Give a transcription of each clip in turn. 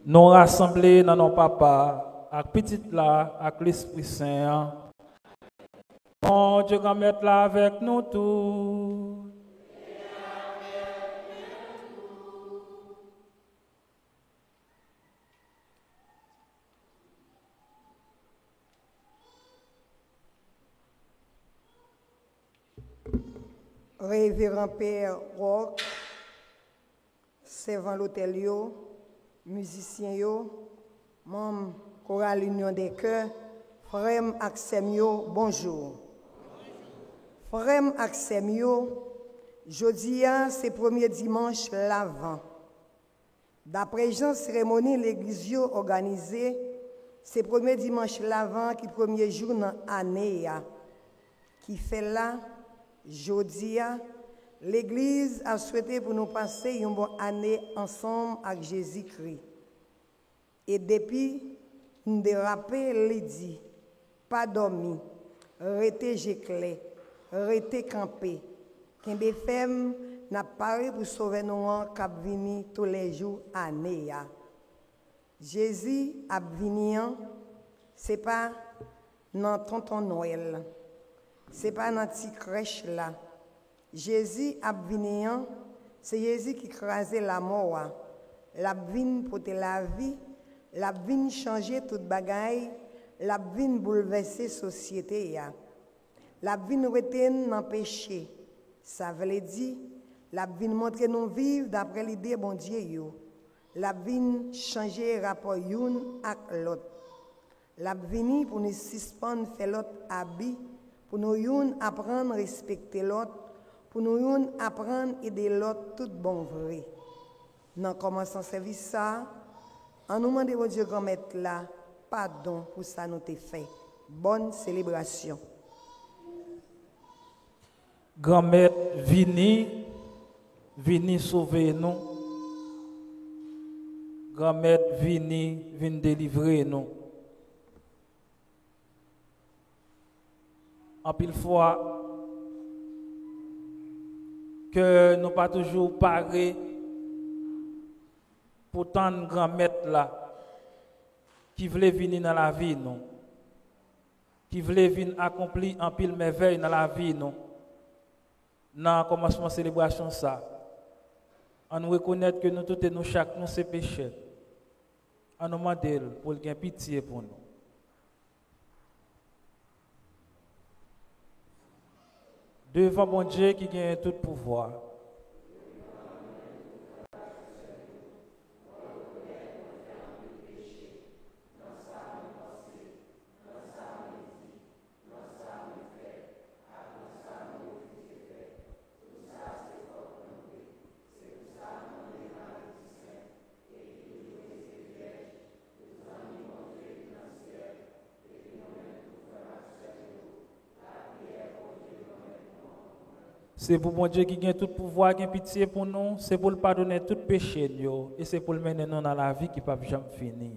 nous rassembler dans nos papas, avec petit là, avec l'Esprit Saint. Bon Dieu, qu'on mette là avec nous tous. Révérend Père Roch, servant l'hôtel, musicien, membre chorale Union des Cœurs, frère Axemio, bonjour. Frère Axemio, jeudi, c'est premier dimanche l'Avent. D'après Jean cérémonie l'église organisée, c'est premier dimanche l'Avent qui premier jour dans l'année, qui fait là. Jeudi, l'Église a souhaité pour nous passer une bonne année ensemble avec Jésus-Christ. Et depuis, nous dérapé, il dit, pas dormi, restez géclé, restez campé. Qu'un femme n'a pas pour sauver nous cap vini tous les jours année. Jésus a venu, c'est pas dans tonton Noël. Ce n'est pas dans petite crèche là. Jésus a venu, c'est Jésus qui crasait la mort. La vine pour la vie, la vine changer toute bagaille, la vine bouleverser la société. La vine retient dans le péché. Ça veut dire, la vine montrer nous vivre d'après l'idée bon Dieu. La vine changer rapport une avec l'autre. La vine pour nous suspendre faire l'autre habit. Pour nous apprendre à respecter l'autre, pour nous apprendre à aider l'autre tout bon vrai. Dans commençant service ça, en nous demandant au Dieu qu'on mette là, pardon pour ça nous t'ai fait. Bonne célébration. Grand-mère, vini sauver nous. Grand-mère, vini délivrer nous. En pile fois que nous pas toujours parés pour tant de grands maîtres là qui voulaient venir dans la vie nous, qui voulaient venir accomplir en pile merveille dans la vie nous. Dans le commencement de la célébration ça, on nous reconnaître que nous tous et nous chaque nous c'est péché. On nous demande pour qu'il ait pitié pour nous. Devant mon Dieu qui gagne tout pouvoir. C'est pour mon Dieu qui gagne tout pouvoir, qui a pitié pour nous, c'est pour le pardonner tout péché, et c'est pour le mener nous dans la vie qui ne peut jamais finir.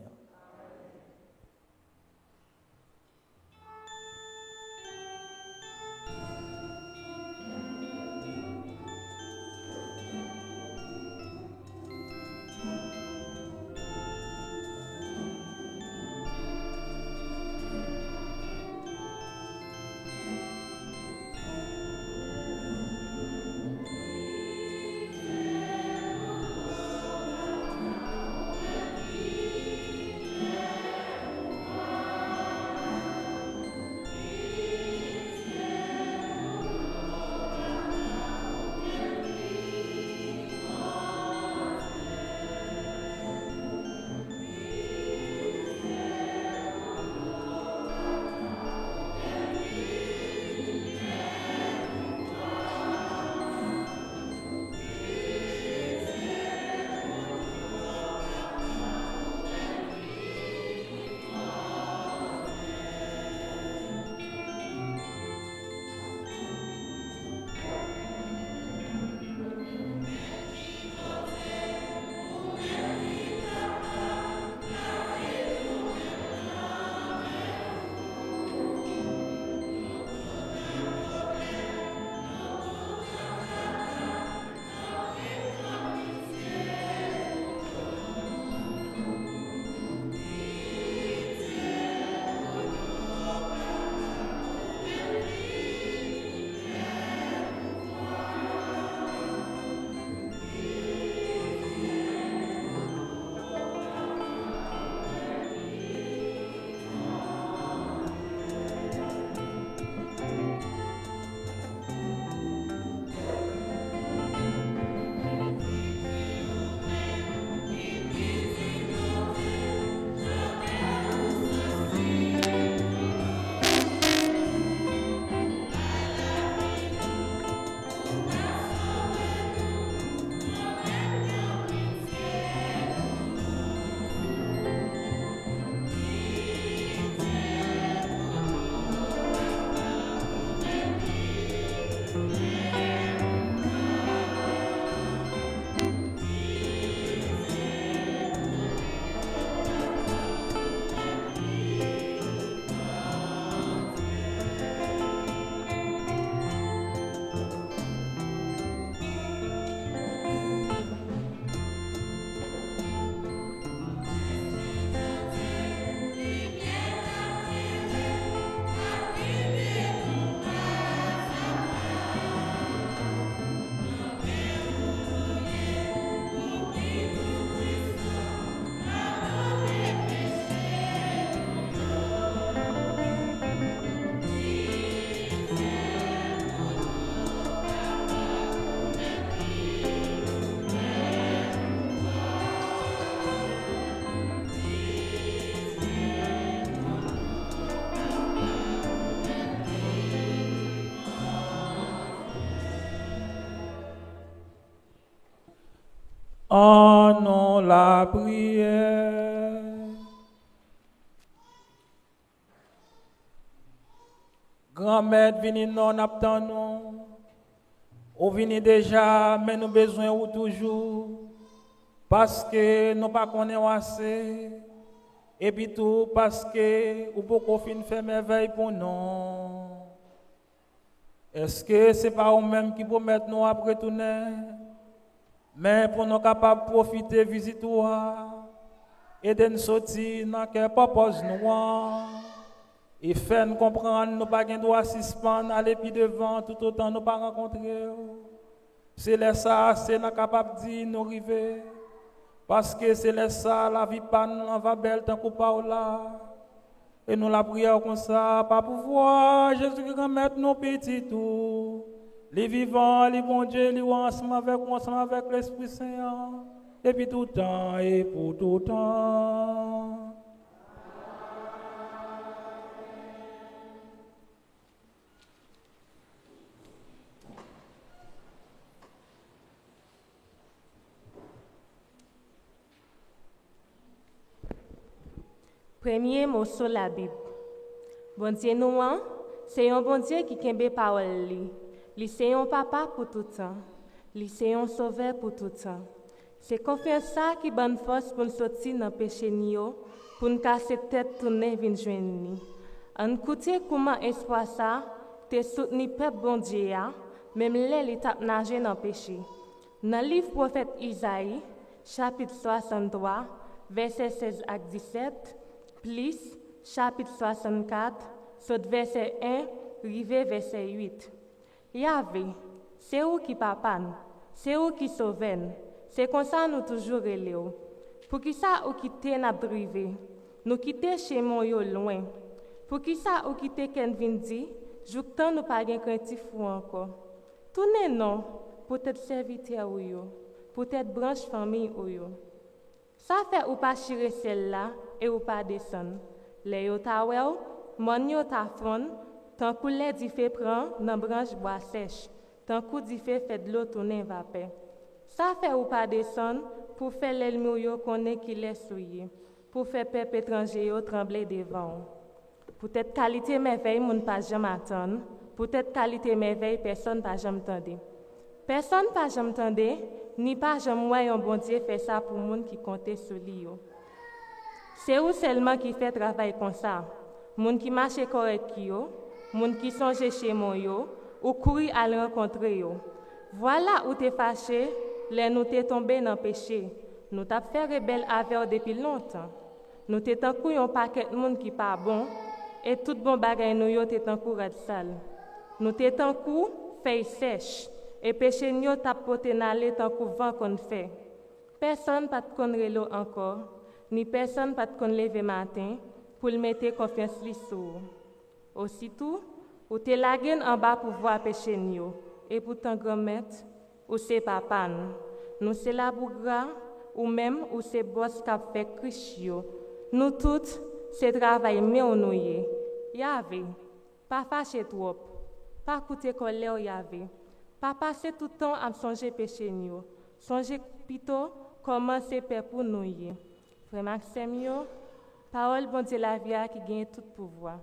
En nous la prière. Grand-mère, vini non aptan nous. Ou vini déjà, mais nous besoin ou toujours. Parce que nous pas connaissons assez. Et puis tout parce que ou beaucoup fin faire merveille pour nous. Est-ce que c'est pas vous-même qui promet nous après tourner? Mais pour nous capables de profiter, visiter et de nous sortir dans quel propose nous et faire nous comprendre nous pas gain droit suspendre aller puis devant tout autant nous pas rencontrer. C'est là ça, c'est nous capable de dire nous arriver parce que c'est là ça la vie pas nous va belle tant qu'on pas là. Et nous la prière comme ça, pas pouvoir, Jésus qui mettre nos petits tout. Les vivants, les bons Dieu, les ensemble avec l'Esprit Saint, depuis tout temps et pour tout temps. Premier mot sur la Bible. Bon Dieu nous, c'est un bon Dieu qui kembe parole li. Li c'est un papa pour tout temps. Li c'est un sauveur pour tout temps. C'est confiance ça qui bonne force pour nous sortir dans péché nio, pour nous casser tête tourner vinn joindre ni. En écouter comment espoir ça te soutenu peuple bon Dieu même les tap nager dans péché. Dans le livre prophète Isaïe, chapitre 63, verset 16 à 17, plus chapitre 64, saut verset 1, rivé verset 8. Yahvé, c'est où qui papan, c'est où qui sauve, c'est comme ça nous toujours relève. Pour qui ça ou quitter n'a drivé, nous quitter chez mon yo loin. Pour qui ça ou quitter ken vindi, joutant nous pas gen craintif ou encore. Tournez non, peut-être serviteur ou yo, peut-être branche famille ou yo. Ça fait ou pas chirer celle-là et ou pas descendre. Les yo ta wel, mon yo ta fond, tant que les di fait prend dans branche bois sèche, tant que di fait de l'eau tourner vapeur. Ça fait ou pas descendre pour faire l'ennemi yo connaît qu'il est souillé, pour faire peuple étranger yo trembler devant. Peut-être qualité merveille moun pas jamais attendre, peut-être qualité merveille personne pas jamais tendre. Personne pas jamais tendre, ni pas jamais un bon Dieu fait ça pour moun qui compte sur lui. C'est ou seulement qui fait travail comme ça. Moun qui marche correct yo, moun qui songe chez moi yo, ou courir à le rencontrer yo. Voilà où t'es fâché, les nous t'es tombé dans péché. Nous t'a fait rebelle avec depuis longtemps. Nous t'es tant coup un paquet de monde qui pas bon et tout bon bagay nous yo t'es tant coup red sale. Nous t'es tant coup feuille sèche et péché nous t'a porté n'aller tant coup vent qu'on fait. Personne pas te connaître l'eau encore, ni personne pas te connaître lever matin pour le mettre confiance li sou. Aussitôt, ou te lagen en bas pour voir péché nous et pourtant grand-mère ou c'est papa nous c'est la bougra ou même ou c'est boss qui fait crichio. Nous toutes c'est travail mais on nous y Yahvé, pas fâché trop, pas coûter colère Yahvé, pas passer tout le temps à songer péché nous, songer plutôt comment c'est fait pour nous y. Frère Maxime yo, parole bon Dieu la vie qui gagne tout pouvoir.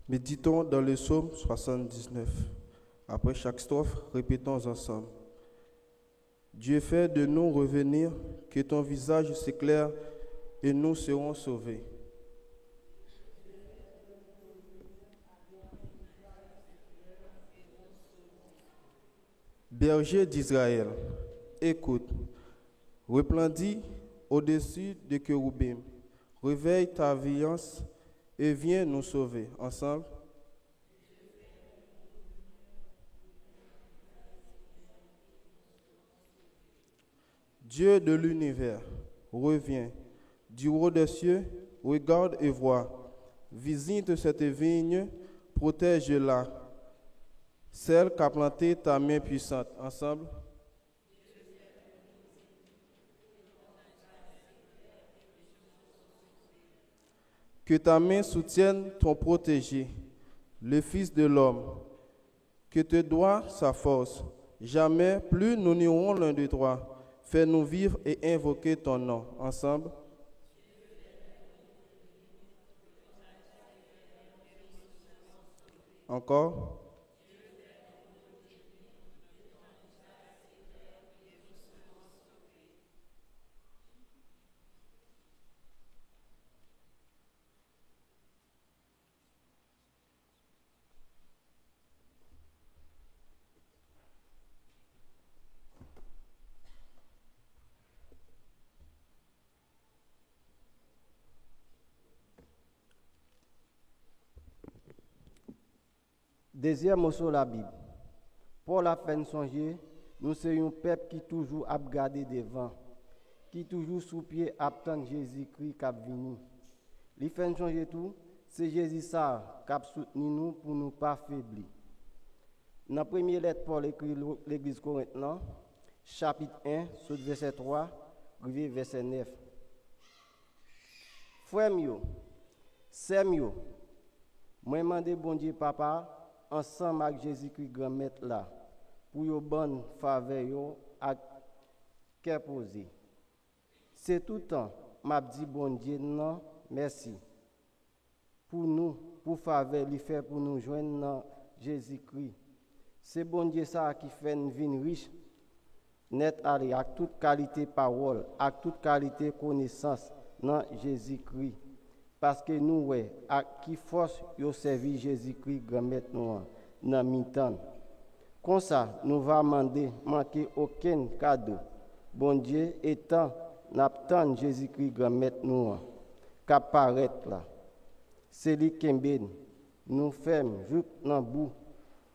Méditons dans le psaume 79. Après chaque strophe, répétons ensemble. Dieu fait de nous revenir, que ton visage s'éclaire et nous serons sauvés. Berger d'Israël, écoute. Resplendis au-dessus des chérubins. Réveille ta violence et viens nous sauver. Ensemble. Dieu de l'univers, reviens. Du haut des cieux, regarde et vois. Visite cette vigne, protège-la. Celle qu'a planté ta main puissante. Ensemble. Que ta main soutienne ton protégé, le Fils de l'homme. Que te doit sa force. Jamais plus nous n'irons l'un de toi. Fais-nous vivre et invoquer ton nom. Ensemble. Encore. Deuxième morceau de la Bible. Pour la fin de songer, nous sommes un peuple qui toujours a gardé devant, qui toujours sous pied attend Jésus-Christ qui a venu. Les fin de songer tout, c'est Jésus ça qui a soutenu nous pour nous pas faiblir. Dans la première lettre Paul écrit l'église Corinthienne, chapitre 1, sur verset 3, verset 9. Frère mio, sœur mio, moi demande bon Dieu papa ensemble avec Jésus-Christ grand maître là pour yo bonne faveur yo à cœur posé. C'est tout le temps m'a dit bon Dieu non merci pour nous pour faveur lui fait pour nous joindre dans Jésus-Christ. C'est bon Dieu ça qui fait une vie riche net avec toute qualité parole, avec toute qualité connaissance dans Jésus-Christ. Parce que nous, ouais, à qui force yo servi Jésus-Christ grand maître nous dans mi-temps. Comme ça, nous va demander manquer aucun cadeau. Bon Dieu étant n'attend Jésus-Christ grand maître nous qui apparaît là. C'est lui qui nous ferme juste dans bout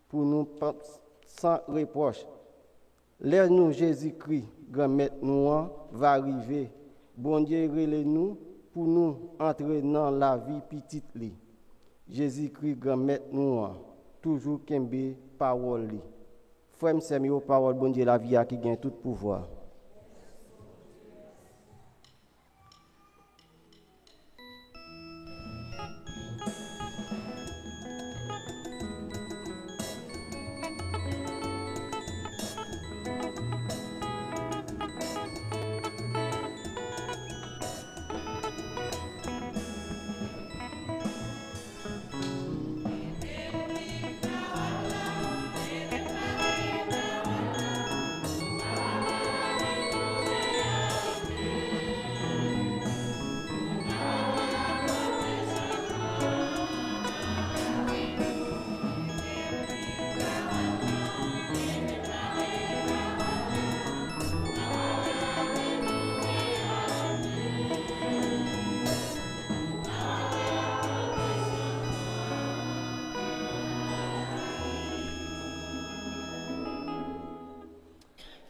pour nous sans reproche. L'air nous Jésus-Christ grand maître nous va arriver. Bon Dieu relève nous pour nous entrer dans la vie petite li. Jésus-Christ grand maître nous toujours kembe parole li. Frère c'est mieux parole bon Dieu la vie qui gagne tout pouvoir.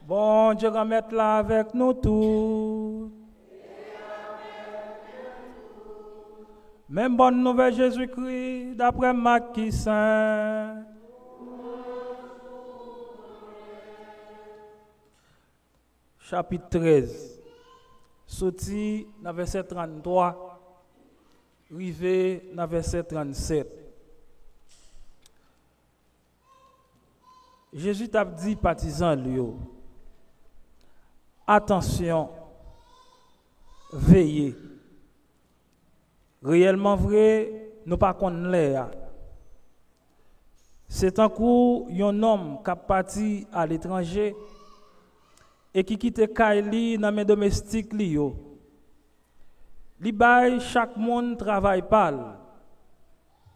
Bon Dieu va mettre là avec nous tous. Même bonne nouvelle Jésus-Christ d'après Matthieu Saint. Chapitre 13. Sorti dans verset 33, arrivé dans verset 37. Jésus t'a dit partisans lui. Attention, veillez. Réellement vrai, nous pas connaître l'air. C'est un coup un homme qui a parti à l'étranger et qui quitte Kaili dans mes domestiques lio. Li bay chaque monde travaille pâle.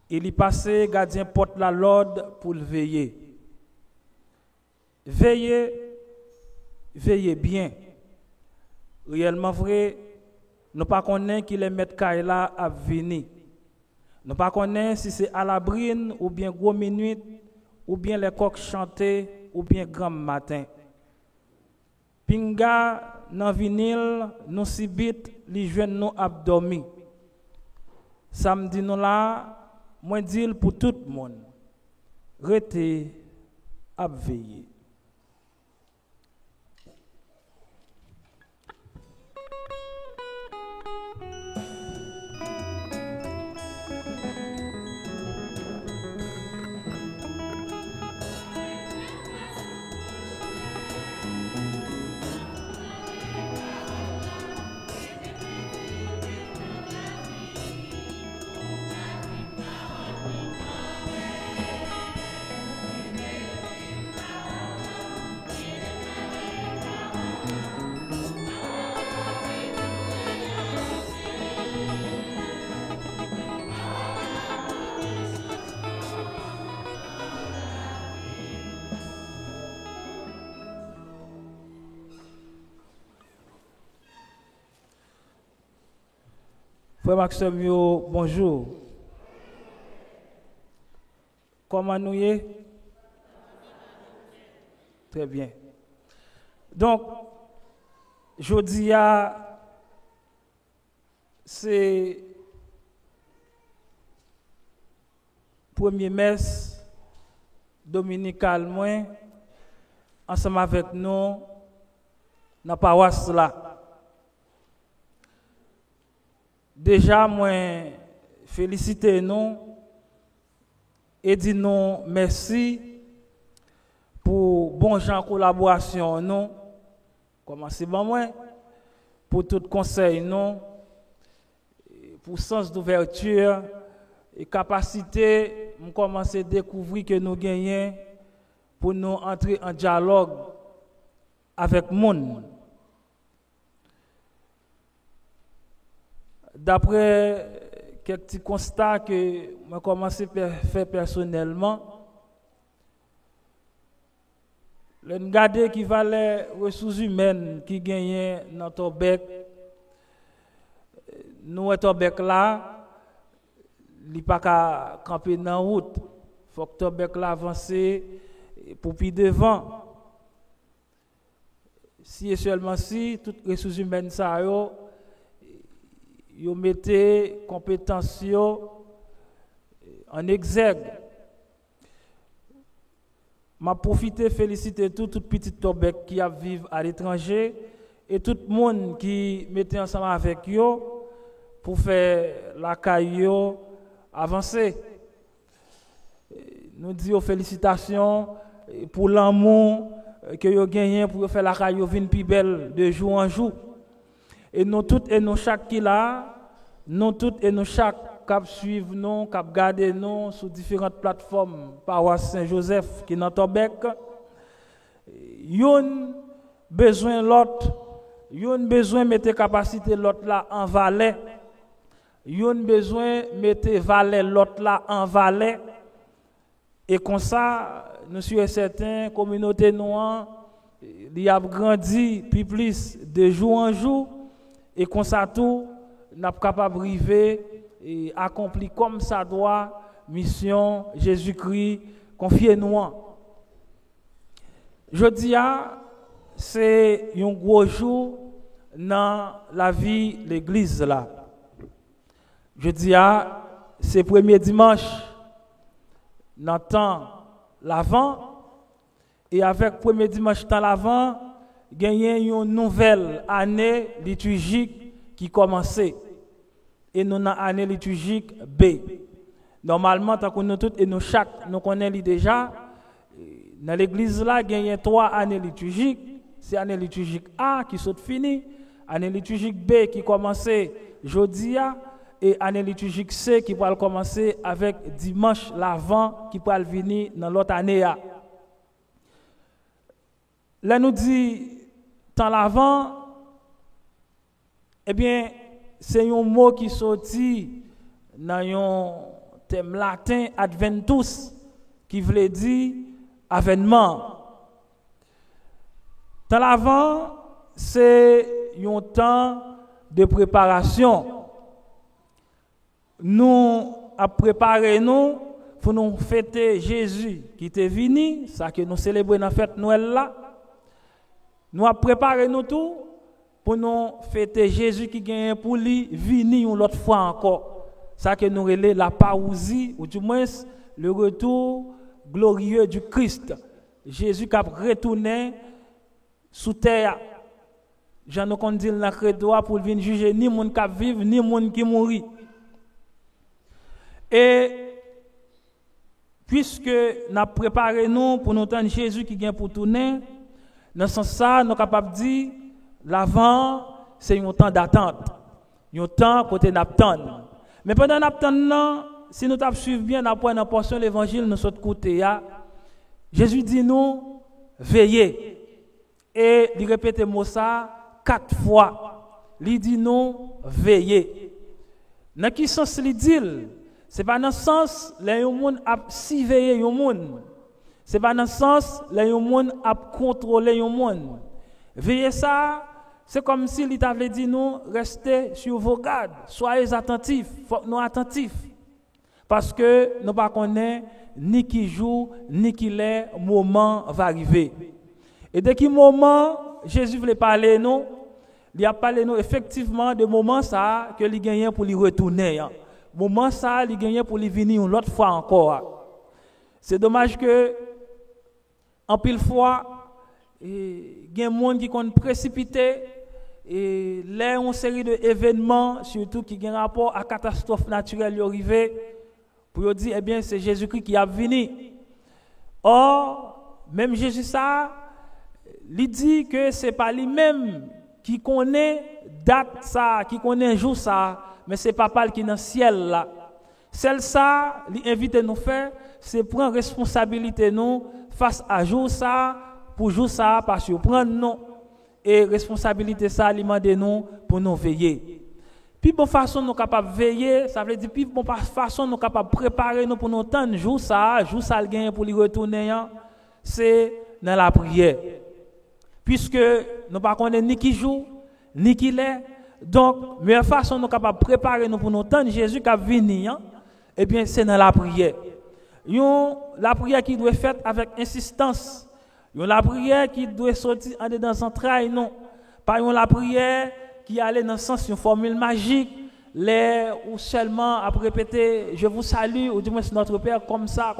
Et li passe gardien porte la l'ordre pour le veiller. Veillez veillez bien. Réellement vrai, nous pas connaît qui les mettre Kaila à venir. Nous pas connaît si c'est à la brine ou bien gros minute ou bien les coqs chantés ou bien grand matin. Pinga nan vinil nous sibit li jwenn nous abdomi. Samedi nous là, moi dis pour tout le monde. Rete ap veiller. Frère Maxime, bonjour. Comment nous y est? Très bien. Donc, jeudi, c'est premier messe dominical, ensemble avec nous, dans la paroisse là. Déjà, moi, félicitez nous et dis nous merci pour bon genre collaboration nous. Commencez par moi pour tout conseil nous, pour sens d'ouverture et capacité, nous commencer à découvrir que nous gagnons pour nous entrer en dialogue avec le monde. D'après quelques petits constats que je commencé à faire personnellement, le regarder qui valait ressources humaines qui gagnent dans notre bec, nous notre bec là, il n'y a pas qu'à camper dans la route. Il faut que notre bec là avance pour puis devant. Si et seulement si, toutes les ressources humaines ça yo mettez compétences en exergue. M'a profité féliciter tout petit Tobek qui a vivre à l'étranger et tout le monde qui mettait ensemble avec yo pour faire la caillou avancer. Nous disons félicitations pour l'amour que yo gagné pour faire la caillou vinn plus belle de jour en jour. Et nous toutes et nous chaque qui là, nous toutes et nous chaque cap suivre nous, cap garder nous sur différentes plateformes, paroisse Saint-Joseph qui dans Tobec. Yon besoin l'autre, yon besoin mettre capacité l'autre là en valet. Yon besoin mettre valet l'autre là en valet. Et comme ça, nous sommes certains communauté noire, il a grandi plus de jour en jour. Et comme ça tout, nous sommes capables d'arriver et accomplir comme ça doit, mission Jésus-Christ, confiez-nous. Jeudi, c'est un gros jour dans la vie de l'église là. Jeudi, c'est le premier dimanche dans le temps l'avant. Et avec le premier dimanche dans l'avant, gagner une nouvelle année liturgique qui commençait. Et nous avons une année liturgique B. Normalement, tant que nous tous et nous chaque, nous connaissons déjà, dans l'église là, il y a 3 années liturgiques. C'est l'année liturgique A qui sont finies, année liturgique B qui commençait jeudi et année liturgique C qui va commencer avec dimanche l'avant qui va venir dans l'autre année. Là nous dit dans l'avant, eh bien, c'est un mot qui sorti dans un thème latin adventus qui veut dire avènement. Temps l'avant, c'est un temps de préparation. Nous a préparé nous pour nous fêter Jésus qui était venu, ça que nous célébrons dans la fête Noël là. Nous a préparé nous tout pour nous fêter Jésus qui gagne pour lui venir une autre fois encore. Ça que nous relève la parousie ou du moins le retour glorieux du Christ. Jésus qui a retourné sous terre. Jean nous dit dans le credo pour venir juger ni monde qui vivent ni monde qui mourit. Et puisque nous avons préparé nous pour nous attendre Jésus qui vient pour tourner, dans ce sens, nous sommes capables de dire l'avant, c'est un temps d'attente. Un temps côté d'attente. Mais pendant l'attente, si nous suivons bien la portion de l'évangile, nous sommes côté, Jésus dit nous, veillez. Et il répète le mot ça 4 fois. Il dit nous, veillez. Dans quel sens il dit? C'est pas dans le sens où les gens a surveillé les gens. C'est pas dans le sens où les gens a contrôlé les gens. Veillez ça, c'est comme si il t'avait dit nous, restez sur vos gardes, soyez attentifs, faut nous attentifs. Parce que nous ne connaissons ni qui joue, ni qui l'est, moment va arriver. Et dès qu'il moment, Jésus voulait parler nous, il a parlé nous effectivement de moment ça que il gagnait pour lui retourner. Moment ça, il gagnait pour lui venir une autre fois encore. C'est dommage que, en pile fois, il y a des gens qui sont précipités et là, une série d'événements, surtout qui ont un rapport à catastrophe naturelle, arrivée pour dire, eh bien, c'est Jésus-Christ qui a venu. Or, même Jésus ça, il dit que ce n'est pas lui-même qui connaît date ça, qui connaît jour ça, mais c'est Papa qui est dans le ciel là. Celle ça, l'invite nous faire, c'est prendre responsabilité nous face à jour ça, pour jour ça, parce que prendre nous et responsabilité ça, demander nous pour nous veiller. Puis bonne façon nous capable veiller, ça veut dire puis bonne façon nous capable préparer nous pour nous attendre jour ça le gain pour lui retourner, c'est dans la prière. Puisque nous ne connaissons ni qui joue, ni qui l'est. Donc, la meilleure façon nous capable préparer nous pour nous attendre Jésus qui a venu, eh bien, c'est dans la prière. La prière qui doit être faite avec insistance. La prière qui doit sortir en dedans sans entrailles, non. Pas la prière qui allait dans le sens d'une formule magique, ou seulement à répéter je vous salue, ou du moins notre Père comme ça,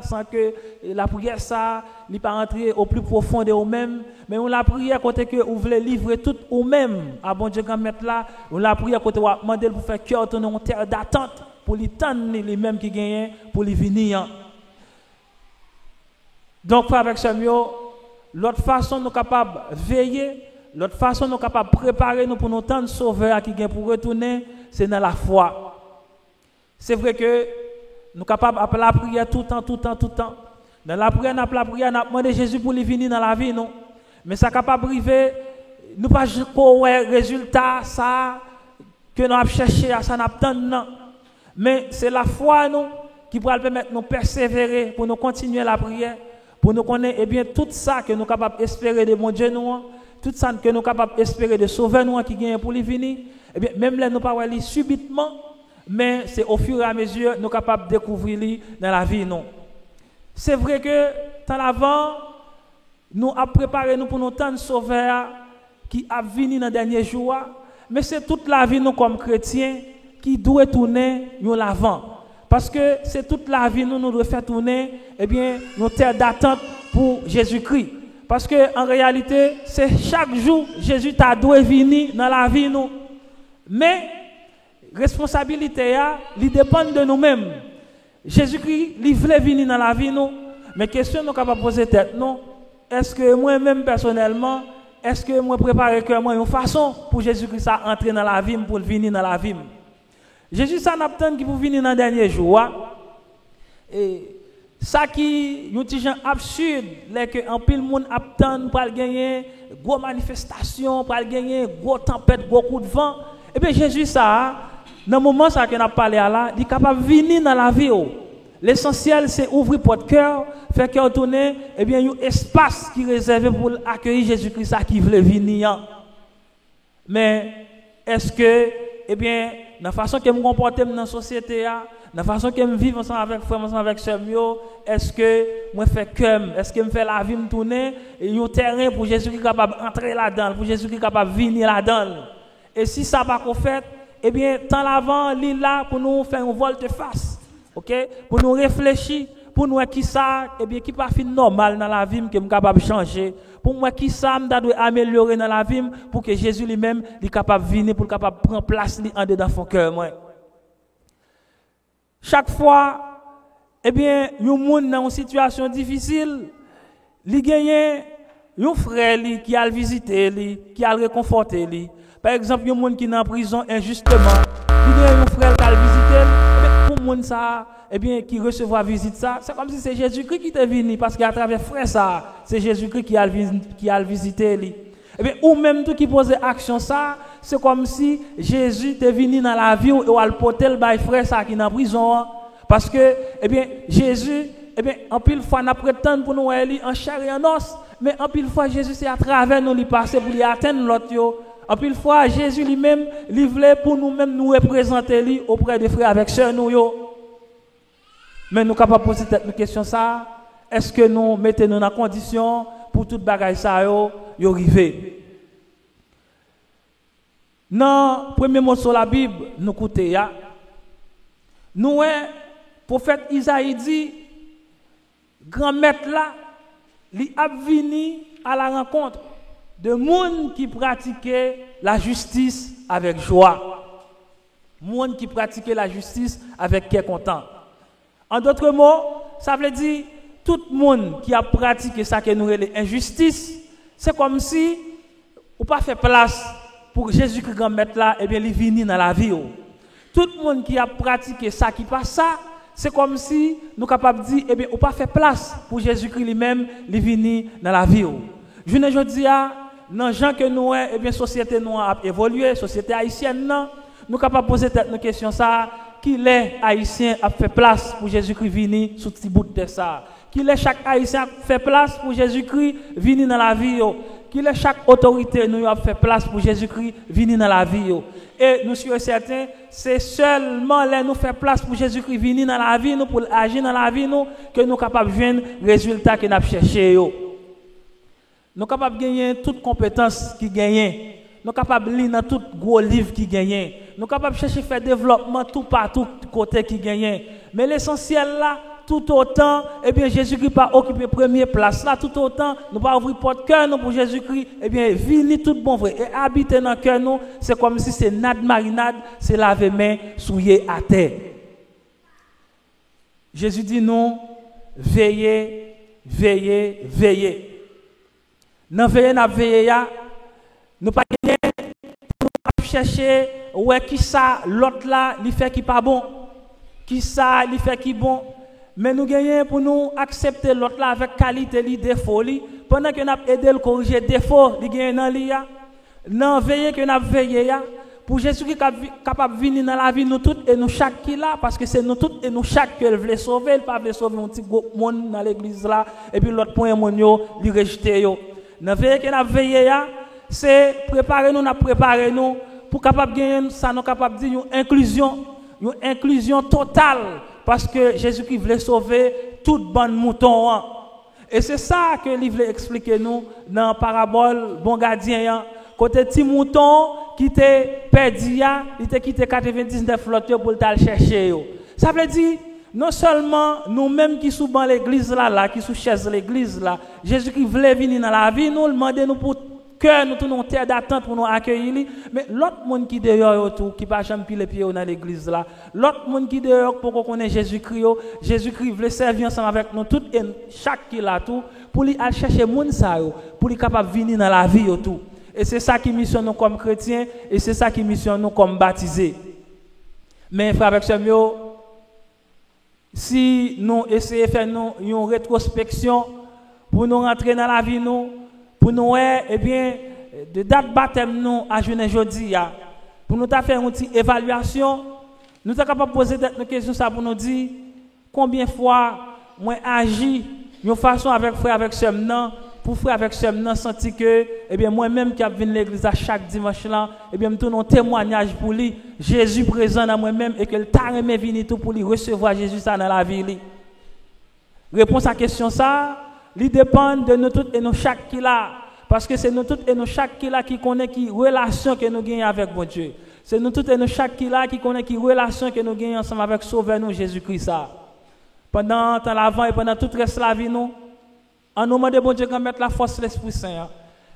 sans que la prière ça n'est pas entrer au plus profond de vous-même, mais on la prière côté que vous voulez livrer tout vous-même à bon Dieu grand mettre là, on la prière côté vous demander pour faire cœur tourner en terre d'attente pour les tendre les mêmes qui gagnent pour les venir. Donc frère avec Samuel, l'autre façon nous capable veiller, l'autre façon nous capable préparer nous pour nous tendre sauveur qui gagne pour retourner, c'est dans la foi. C'est vrai que nous sommes capables d'appeler la prière tout le temps. Dans la prière, nous avons demandé Jésus pour lui venir dans la vie, non? Mais ça capable d'arriver, nous pas juste pour un résultat, ça, que nous avons cherché, ça n'a pas non. Mais c'est la foi, nous, qui pourra permettre de nous persévérer, pour nous continuer la prière, pour nous connaître, eh bien, tout ça que nous sommes capables d'espérer de mon Dieu, nous, tout ça que nous sommes capables d'espérer de sauver nous, qui gagne pour lui venir. Eh bien, même là, nous ne pouvons pas aller subitement, mais c'est au fur et à mesure nous sommes capables de découvrir dans la vie. Non. C'est vrai que, tant avant, nous avons préparé nous pour nous tant de sauveurs qui a venu dans les derniers jours, mais c'est toute la vie, nous, comme chrétiens, qui doit tourner nous l'avant. Parce que c'est toute la vie, nous devons faire tourner, eh bien, nos terres d'attente pour Jésus-Christ. Parce que en réalité, c'est chaque jour, Jésus t'a dû venir dans la vie, nous. Mais, responsabilité, il dépend de nous-mêmes. Jésus-Christ, il voulait venir dans la vie, nous. Mais question, nous capable poser tête, non? Est-ce que moi-même, personnellement, est-ce que moi prépare que moi une façon pour Jésus-Christ à entrer dans la vie, pour venir dans la vie? Jésus, ça n'a pas qui pour venir dans le dernier jour. Et ça qui est un petit genre absurde, c'est qu'en pile monde attend pour gagner gros manifestation, pour gagner gros tempête, gros coup de vent. Et bien Jésus ça, dans le moment ça qu'on a parlé là, il est capable de venir dans la vie. L'essentiel, c'est ouvrir votre cœur, faire cœur tourner, et bien, il y a un espace qui est réservé pour accueillir Jésus-Christ qui veut venir. Mais, est-ce que, eh bien, dans la façon que je me comporte dans la société, dans la façon que je vis ensemble avec frère, ensemble avec sœur, est-ce que je fais comme, est-ce que je fais la vie me tourner, et il y a un terrain pour Jésus-Christ capable d'entrer là-dedans, pour Jésus-Christ capable de venir là-dedans. Et si ça va qu'on fait, eh bien, tant l'avant, l'île là, pour nous faire un volte-face. OK, pour nous réfléchir, pour nous qui ça, eh bien, qui pas fin normal dans la vie, que je suis capable de changer. Pour moi, qui ça, je dois améliorer dans la vie, pour que Jésus lui-même est capable de venir, pour capable de prendre place en dedans son cœur. Chaque fois, eh bien, il y a un monde dans une situation difficile, il gagne un frère qui a visité, qui a réconforté. Par exemple, il y a un monde qui est en prison injustement, il y a un frère qui a visité. Pour monde ça, eh bien, qui recevra visite ça, c'est comme si c'est Jésus-Christ qui est venu, parce qu'à travers frère ça, c'est Jésus-Christ qui a visité lui. Eh bien, ou même tout qui pose action ça, c'est comme si Jésus est venu dans la vie ou al porter le bail frère ça qui est en prison, parce que, eh bien, Jésus, eh bien, en pile fois n'a prétend pour nous aller en chair et en os, mais en pile fois Jésus c'est à travers nous lui passer pour lui atteindre l'autre. En pile fois, Jésus lui-même, il voulait pour nous-mêmes nous représenter lui auprès des frères avec sœurs nous. Mais nous sommes capables de poser cette question ça. Est-ce que nous mettons nous dans la condition pour toute bagaille ça arriver? Dans le premier mot sur la Bible, nous écoutons. Nous, le prophète Isaïe dit, grand maître là, il a venu à la rencontre de monde qui pratiquait la justice avec joie. Monde qui pratiquait la justice avec cœur content. En d'autres mots, ça veut dire tout le monde qui a pratiqué ça que nous appelons injustice, c'est comme si on pas fait place pour Jésus-Christ grand maître là, et bien il vient dans la vie. Tout le monde qui a pratiqué ça qui passe ça, c'est comme si nous capables de dire, eh bien on pas fait place pour Jésus-Christ lui-même, il vient dans la vie. Je ne dis pas dans les gens que nous, eh bien, société nous a évolué, société haïtienne, non, nous sommes capables de poser cette question ça, qui les haïtiens a fait place pour Jésus-Christ venir sous petit bout de ça, qui les chaque haïtien a fait place pour Jésus-Christ venir dans la vie, qui les chaque autorité nous a fait place pour Jésus-Christ venir dans la vie. Et nous sommes certains, c'est seulement là nous faire place pour Jésus-Christ venir dans la vie, nous pour agir dans la vie, nous, que nous sommes capables de joindre le résultat que nous avons cherché. Nous sommes capables de gagner toutes compétences qui gagnent. Nous sommes capables de lire dans tout gros livre qui gagnent. Nous sommes capables de chercher à faire développement tout partout côté qui gagnent. Mais l'essentiel là, tout autant, eh bien Jésus-Christ pas occupé première place là, tout autant, nous pas ouvrir porte cœur nous pour Jésus-Christ, eh bien venir tout bon vrai et habiter dans cœur nous, c'est comme si c'est nade marinade, c'est laver main souillé à terre. Jésus dit non, veillez, veillez, veillez. Dans veiller n'a veiller nous pas chercher ouais qui ça l'autre là il fait qui pas bon, qui ça il fait qui bon, mais nous gagnons pour nous accepter l'autre là avec qualité li défaut li pendant que n'a aider le corriger défaut li gagne dans li ya non veiller que n'a veiller ya pour Jésus qui capable venir dans la vie nous toutes et nous chaque qui là parce que c'est nous toutes et nous chaque que veut sauver, il pas veut sauver un petit monde dans l'église là et puis l'autre point mon yo li rejeter yo. Dans veille que n'a veiller ya c'est préparer nous pour capable gagner ça nous capable dire une inclusion totale parce que Jésus-Christ voulait sauver toute bande mouton et c'est ça que il voulait expliquer nous dans parabole bon gardien côté petit mouton qui était perdu il était quitté 99 flottes pour aller chercher ça veut dire non seulement nous-mêmes qui sommes dans l'église là qui sous chaise l'église là Jésus-Christ voulait venir dans la vie nous demander nous pour cœur nous tournons terre d'attente pour nous accueillir mais l'autre monde qui dehors autour qui pas jamais piler pied dans l'église là l'autre monde qui dehors pour qu'on connaisse Jésus-Christ veut servir ensemble avec nous tout et chaque qui là tout pour lui aller chercher monde ça pour lui capable venir dans la vie autour et c'est ça qui mission nous comme chrétiens et c'est ça qui mission nous comme baptisés mais frère avec ce si nous essayons de faire une rétrospection pour nous rentrer dans la vie nous pour nous eh bien de date baptême nous à journée jeudi pour nous faire une petite évaluation nous sommes capables de poser une question ça pour nous dire Combien de fois moi agi de façon avec frère avec sœur pour frère avec sœur senti que eh bien moi-même qui viens l'église à chaque dimanche là eh bien me donne un témoignage pour lui Jésus présent dans moi-même et que le t'a remis venir tout pour lui recevoir Jésus ça dans la vie lui. Réponse à question ça, il dépend de nous tous et nous chaque qui là parce que c'est nous tous et nous chaque qui là qui connaît qui relation que nous gagnons avec mon Dieu. C'est nous tous et nous chaque qui là qui connaît qui relation que nous gagnons ensemble avec Sauveur nous Jésus-Christ ça. Pendant temps l'avant et pendant toute reste la vie nous en nous demande bon Dieu qu'on mette la force de l'Esprit Saint.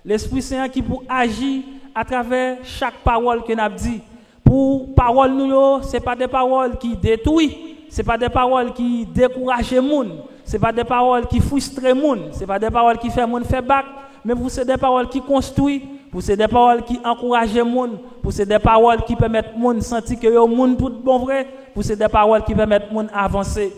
L'Esprit Saint qui pour agir à travers chaque parole que nous dit. Pour parole nous c'est pas des paroles qui détruisent, c'est pas des paroles qui découragent les gens, c'est pas des paroles qui frustrent les gens, c'est pas des paroles qui font les gens faire bac, mais pour c'est des paroles qui construisent, pour c'est des paroles qui encouragent les gens, pour c'est des paroles qui permettent les gens sentir que le monde tout bon vrai, pour c'est des paroles qui permettent les gens avancer.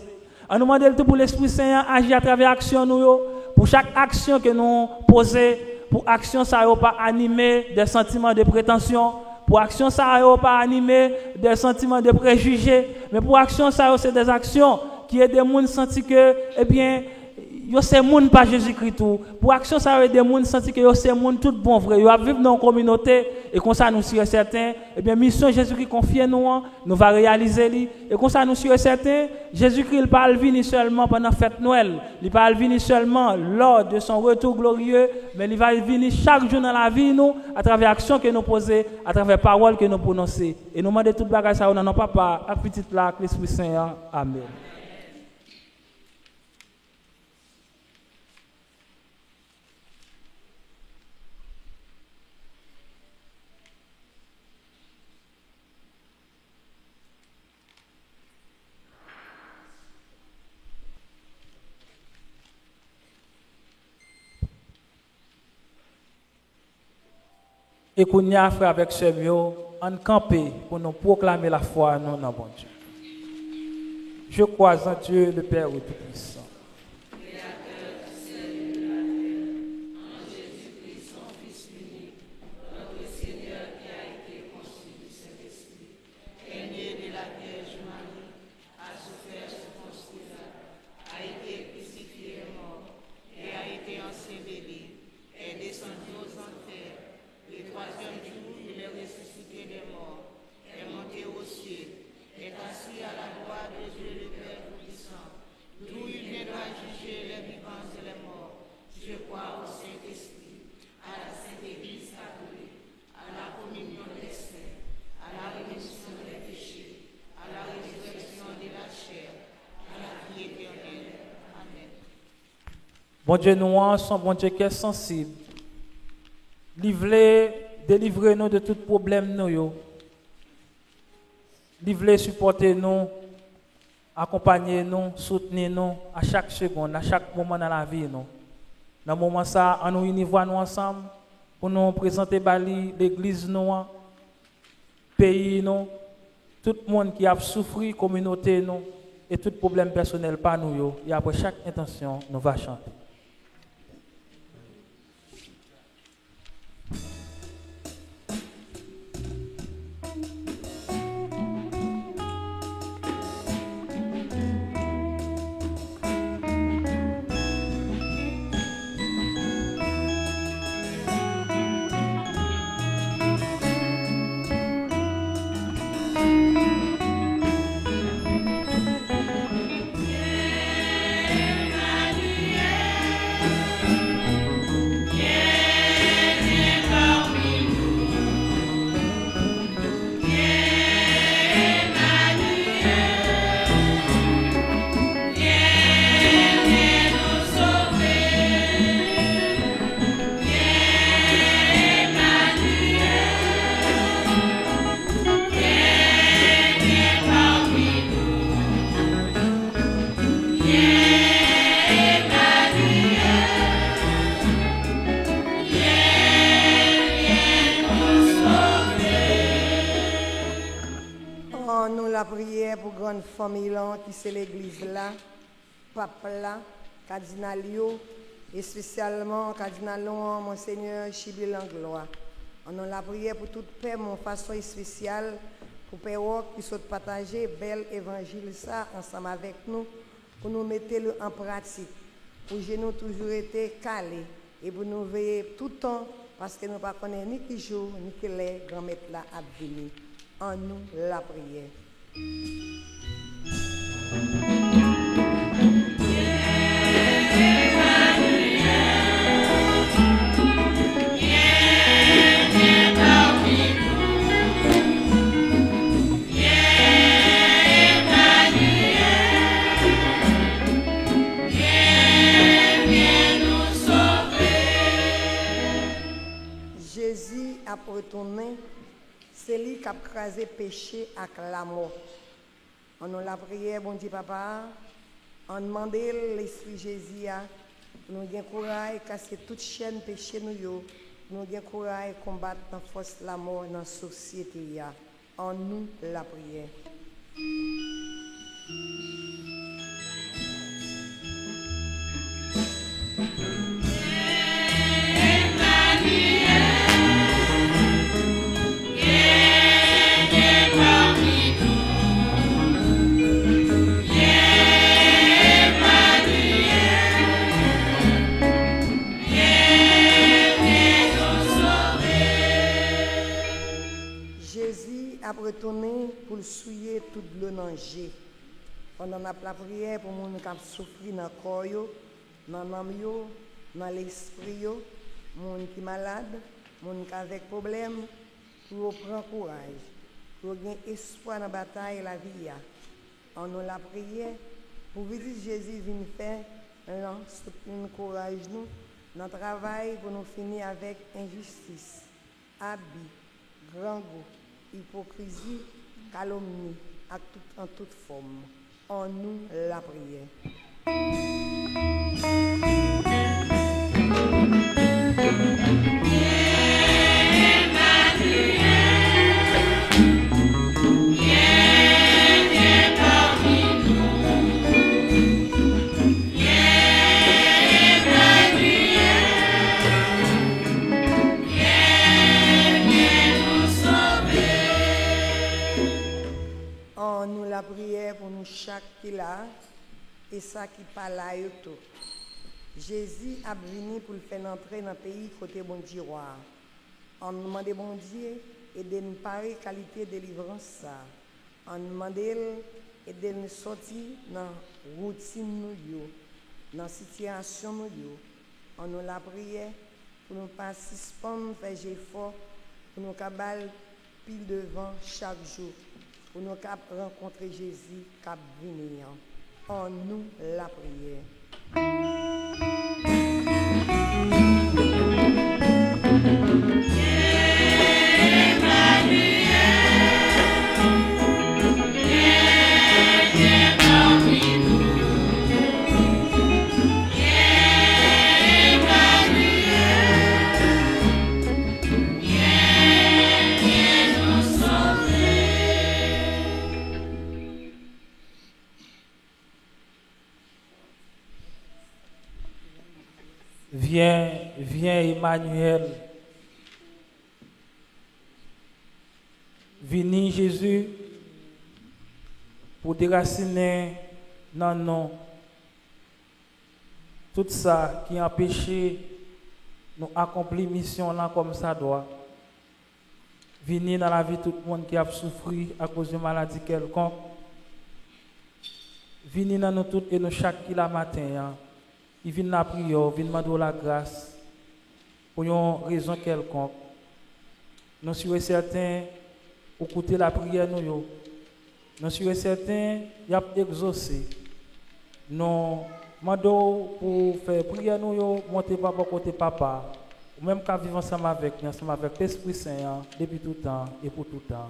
On nous demande tout pour l'Esprit Saint agir à travers l'action nous pour chaque action que nous posons, pour action ça ne pas animer des sentiments de prétention, pour action ça ne pas animer des sentiments de préjugés, mais pour action ça c'est des actions qui aident les gens à sentir que eh bien yo c'est monde pas Jésus-Christ tout. Pour action ça aide des gens sentir que yo c'est monde tout bon vrai, yo vivre dans une communauté et comme ça nous sommes certains eh bien mission Jésus-Christ confie nous va réaliser li et comme ça nous sommes certains Jésus-Christ il pas venir seulement pendant fête Noël, il pas venir seulement lors de son retour glorieux, mais il va venir chaque jour dans la vie nous à travers action que nous poser, à travers paroles que nous prononcer et nous demander toute bagage ça dans notre papa à petite là l'Esprit Saint. Amen. Et qu'on y a fait avec ce mieux, en camper pour nous proclamer la foi nous dans bon Dieu. Je crois en Dieu, le Père Tout-Puissant. Bon Dieu, nous sommes bon Dieu qui est sensible. Délivrez-nous de tout problème nous. Livrez, supportez-nous, accompagnez-nous, soutenez-nous à chaque seconde, à chaque moment dans la vie. Nous. Dans ce moment ça, on nous unit nous ensemble pour nous présenter l'église, nous, pays, nous, tout le monde qui a souffert, communauté, nous, et tout problème personnel par nous. Et après chaque intention, nous allons chanter. Famille qui c'est l'église là, papa là, cardinal et spécialement cardinal Monseigneur Chibil Langlois. On a la prière pour toute paix, mon façon spéciale pour Père qui souhaite partager bel évangile ça ensemble avec nous pour nous mettre le en pratique, pour que nous toujours été calés et pour nous veiller tout le temps parce que nous ne connaissons ni qui jour ni qui les grand-mère là à venir. En nous la prière. Jésus a retourné, c'est lui qui a crasé péché avec la mort. On nous la prière, bon Dieu papa, on demande l'esprit Jésus pour nous avoir courage, casser toute chaîne péché nous, pour nous avoir courage combattre la force la mort dans la société. En nous la prière. Retourner pour souiller toute l'eau dans le jet. Pendant la prière pour les gens qui souffrent dans le corps, dans l'âme, dans l'esprit, les gens qui sont malades, les gens qui ont des problèmes, pour prendre courage, pour gagner espoir dans la bataille et la vie. On nous la prière pour que Jésus vienne faire un courage nous dans le travail pour nous finir avec injustice, abus, grand goût, hypocrisie, calomnie, en toute forme. En nous la prière. La prière pour nous chaque qui là et ça qui parle là tout. Jésus a venu pour le faire entrer dans le pays côté bon Dieu. On demande bon Dieu et de nous parler qualité de délivrance ça. On demande et de nous sortir dans la routine nous dans la situation nous. On nous la prière pour nous pas suspendre faire effort pour nous cabal pile devant chaque jour. Pour nous rencontrer Jésus qui venir. En nous la prière. Viens Emmanuel. Vini Jésus pour déraciner dans nous tout ça qui a empêché nous accomplir mission là comme ça doit. Vini dans la vie tout le monde qui a souffert à cause de maladie quelconque. Vini dans nous tous et nous chaque matin. Qui viennent la prière, viennent demander la grâce pour une raison quelconque. Nous sommes certains, pour écouter la prière, nous sommes certains, il y a exaucé. Nous demandons pour faire prière, nous monter papa côté papa, ou même qu'à vivre ensemble avec l'Esprit Saint, depuis tout temps et pour tout temps.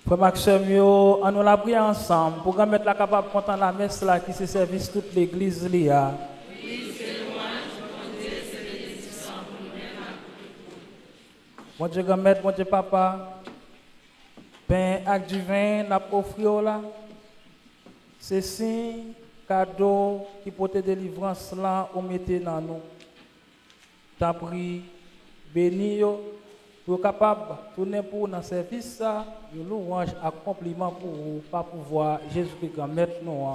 Frère Maxime, on nous l'a pris ensemble pour mettre la capable de compter la messe là qui se service toute l'église là. Mon Dieu, grand-mère, mon Dieu, papa, ben, acte du vin, n'a pas offert là. C'est signe, cadeau qui porte délivrance là, on mettez dans nous. T'as pris, béni yo, pour capable de tourner pour dans service ça, une louange, accomplissement pour vous, pas pouvoir, Jésus-Christ, grand-mère, nous.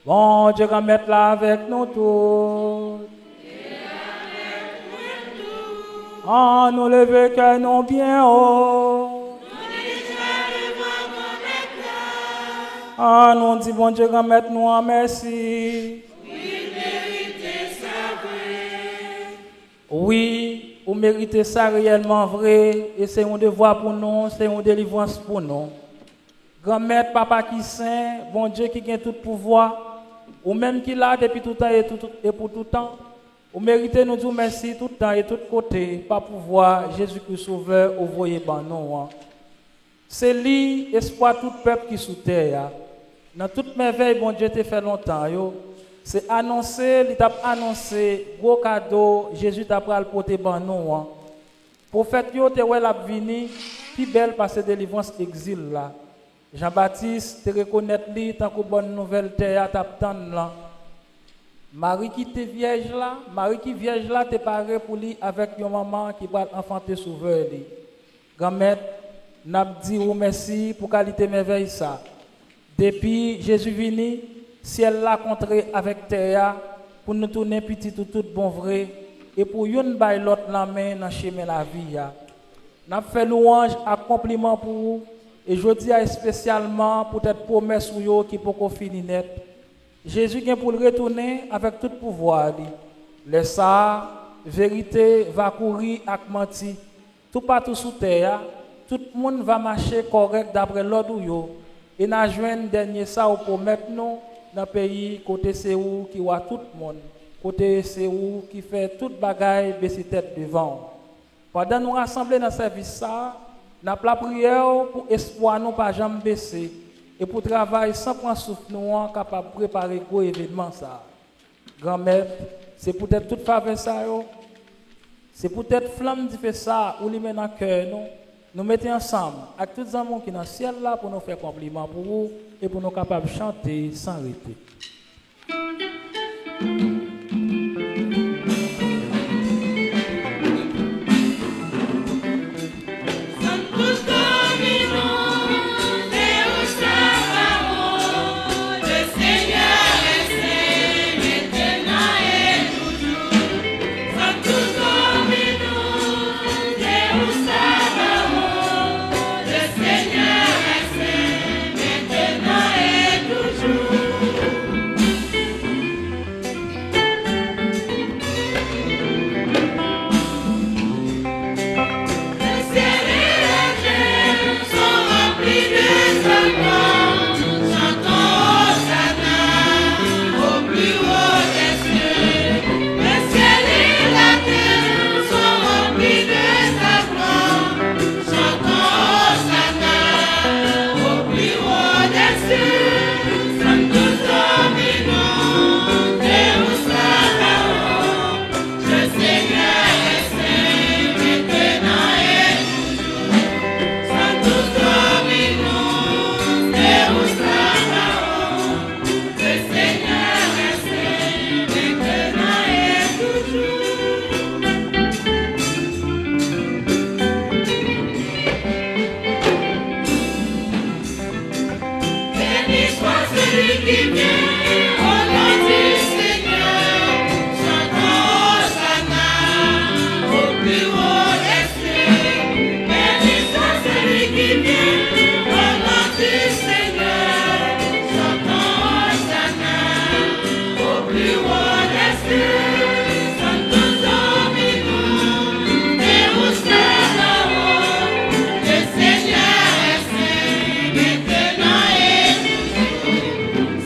Bon Dieu, grand-mère là avec nous tous. Ah, nous lever que nous bien haut. Ah, nous dit bon Dieu, grand-mère, nous en merci. Oui, vous méritez ça réellement vrai. Et c'est un devoir pour nous, c'est une délivrance pour nous. Grand-mère, papa qui saint, bon Dieu qui a tout pouvoir, ou même qui l'a depuis tout temps et pour tout temps. Vous méritez nous dire merci tout le temps et tout côté, par pouvoir Jésus-Christ Sauveur, vous voyez par nous. C'est lui, espoir tout peuple qui sous terre. Dans toute merveille, bon Dieu t'a fait longtemps. C'est annoncé, il t'a annoncé, gros cadeau, Jésus t'a pris le porter par nous. Prophète, yo te ouais la vini, plus belle parce que délivrance exil là. Jean-Baptiste, te reconnaître lui, tant que bonne nouvelle terre t'a attendre là. Marie qui était vierge là, Marie qui vierge là, t'es paré pour lui avec une maman qui va enfanter sauveur lui. Grand-mère, n'a dit ou merci pour qualité merveille ça. Depuis Jésus vini, ciel l'a contré avec terre pour nous tourner petit tout bon vrai et pour une bail l'autre la main dans chemin la vie. N'a fait louange, accomplissement pour vous et je dis spécialement pour cette promesse ou yo qui peut finir net. Jésus vient pour le retourner avec tout pouvoir. Le ça, vérité va courir avec menti. Tout partout sous terre, tout le monde va marcher correct d'après l'ordre. Et nous avons dernier ça pour mettre nous dans le pays côté c'est où qui voit tout le monde. Côté c'est où qui fait toute bagaille baisser tête devant. Pendant nous rassembler dans le service ça, nous avons la prière pour espoir nous pas jamais baisser. Et pour travailler sans prendre souffle, nous sommes capables de préparer gros événement ça. Grand-mère, c'est peut-être toute faveur ça, c'est peut-être flamme qui fait ça, ou lui met dans le cœur, nous mettons ensemble avec tous les amours qui sont dans le ciel là pour nous faire compliment pour vous et pour nous capables de chanter sans arrêter.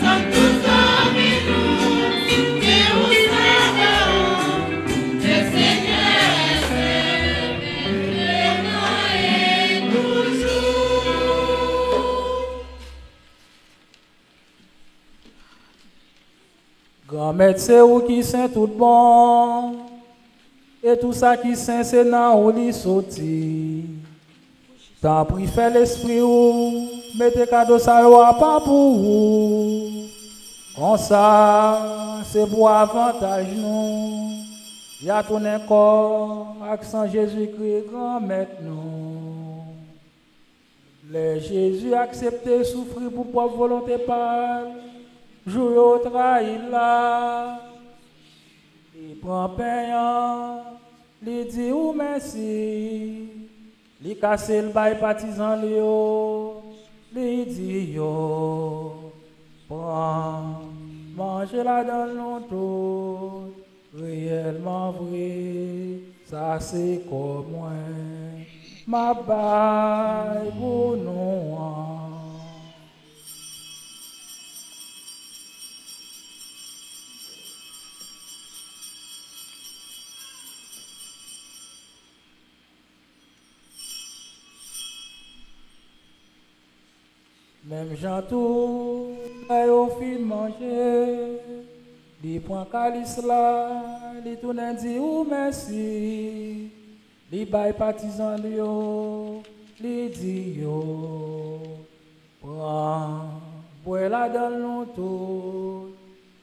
Santo Grand maître, c'est où qui saint tout bon. Et tout ça qui saint, c'est dans où li sorti. Tant pris fait l'esprit ou, mettez cadeau ça ou pas pour vous. Comme ça, c'est pour avantage nous. Y a ton corps, accent Jésus-Christ, grand maître nous. Les Jésus accepté souffrir pour propre volonté par jouer au trahi là. Il prend payant, il dit ou merci. Il casse le bail partisan il dit yo. Prends, mangez la dans l'auto. Réellement vrai, ça c'est comme moi. Ma baille pour nous. Même Jean tout, au fin manger. Li prend calice là, li tourne dit ou merci. Li bay partisan yo, li dit yo. Prends, bois la dans l'auto.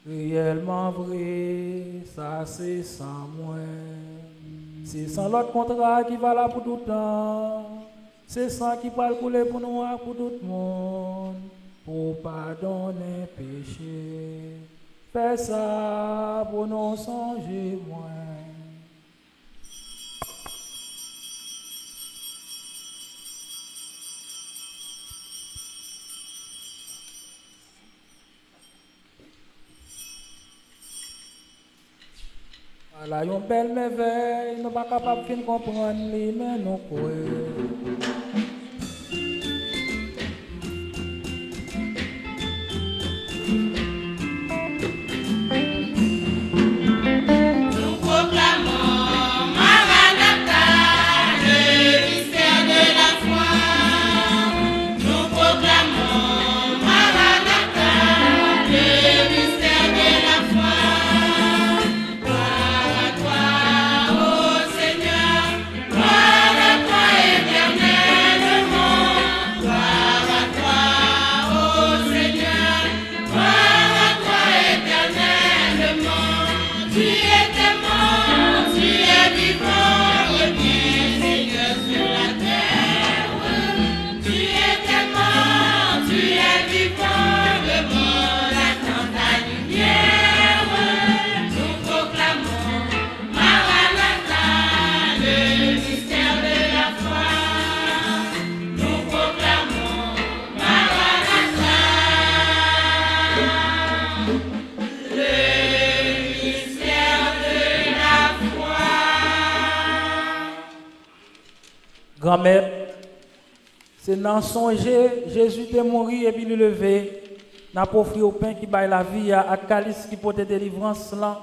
Réellement vrai, ça c'est sans moi. C'est sans l'autre contrat qui va là pour tout le temps. C'est sans qui va couler pour nous, pour tout le monde. Pour pardonner péché. Fais ça pour nous songer moins. Voilà, une belle merveille, nous ne sommes pas capables de comprendre, mais nous croyons. Grand-mère, c'est dans songer, Jésus est mort et puis le levé. N'a pas offert au pain qui baille la vie à calice qui porte délivrance là.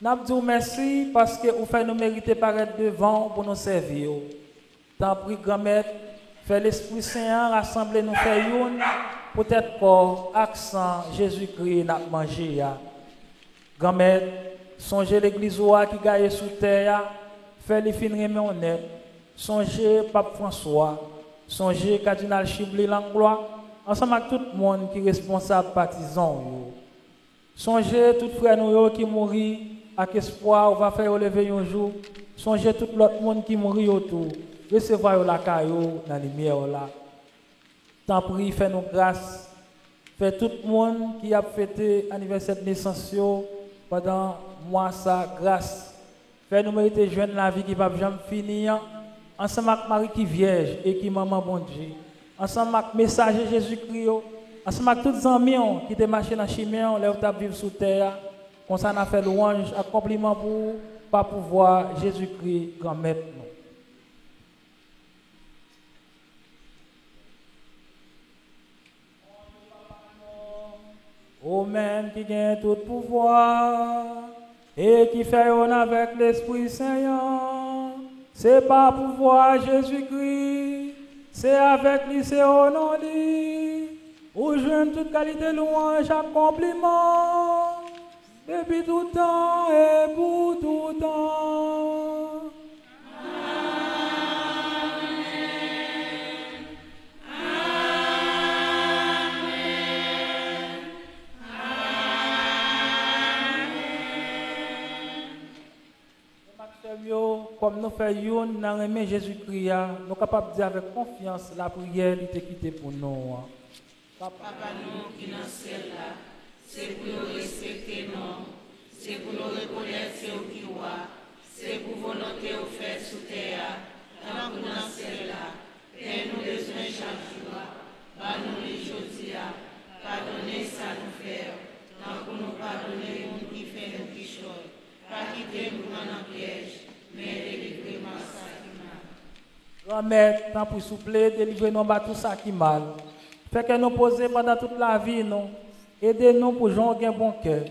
N'a dit merci parce que vous fait nous mériter paraître devant pour nous servir. Tant pis grand-mère, fait l'Esprit Saint rassembler nous faire une peut-être corps accent Jésus-Christ n'a mangé. Grand-mère, songez l'église qui gagne sous terre, fait les fins remet honnête. Songez Pape François, songez Cardinal Chibli Langlois, ensemble avec tout le monde qui est responsable partisan. Songez tout frère nous qui mourit avec espoir, on va faire lever un jour. Songez tout l'autre monde qui mourit autour. Recevoir la caillou dans la lumière là. Tant pis, fais-nous grâce. Fait tout le monde qui a fêté l'anniversaire de naissance pendant mois ça grâce. Fait nous mériter jeune la vie qui va jamais finir. Ensemble avec Marie qui vierge et qui maman bon Dieu. Ensemble avec messager Jésus-Christ. Ensemble avec tous les amis qui étaient marchés dans la chimie, là où tu vivre sous terre. Comme ça, on a fait louange, accomplissement pour pas pouvoir Jésus-Christ, grand maître. Au même qui gagne tout pouvoir et qui fait on avec l'Esprit Saint. C'est pas pouvoir Jésus-Christ, c'est avec lui, c'est au nom de lui. Où joue toute qualité louange, accomplissement. depuis tout temps et pour tout temps. Comme nous faisons dans le Jésus-Christ, nous sommes capables de dire avec confiance la prière qui est quittée pour nous. Papa nous qui dans ciel là, c'est pour nous respecter nous, c'est pour nous reconnaître ce qui c'est pour volonté au faire sous terre, tant que dans ciel là, et nous besoin chaque jour, par nous les aujourd'hui, pardonnez ça nous faire, tant que nous pardonner nous qui fait nous qui choix, pas quitter nous dans le piège. Grand-mère, tant pour souffler, délivrer-nous de tout ça qui mal. Fait que nous poser pendant toute la vie, nous. Aidez-nous pour jouer un bon cœur.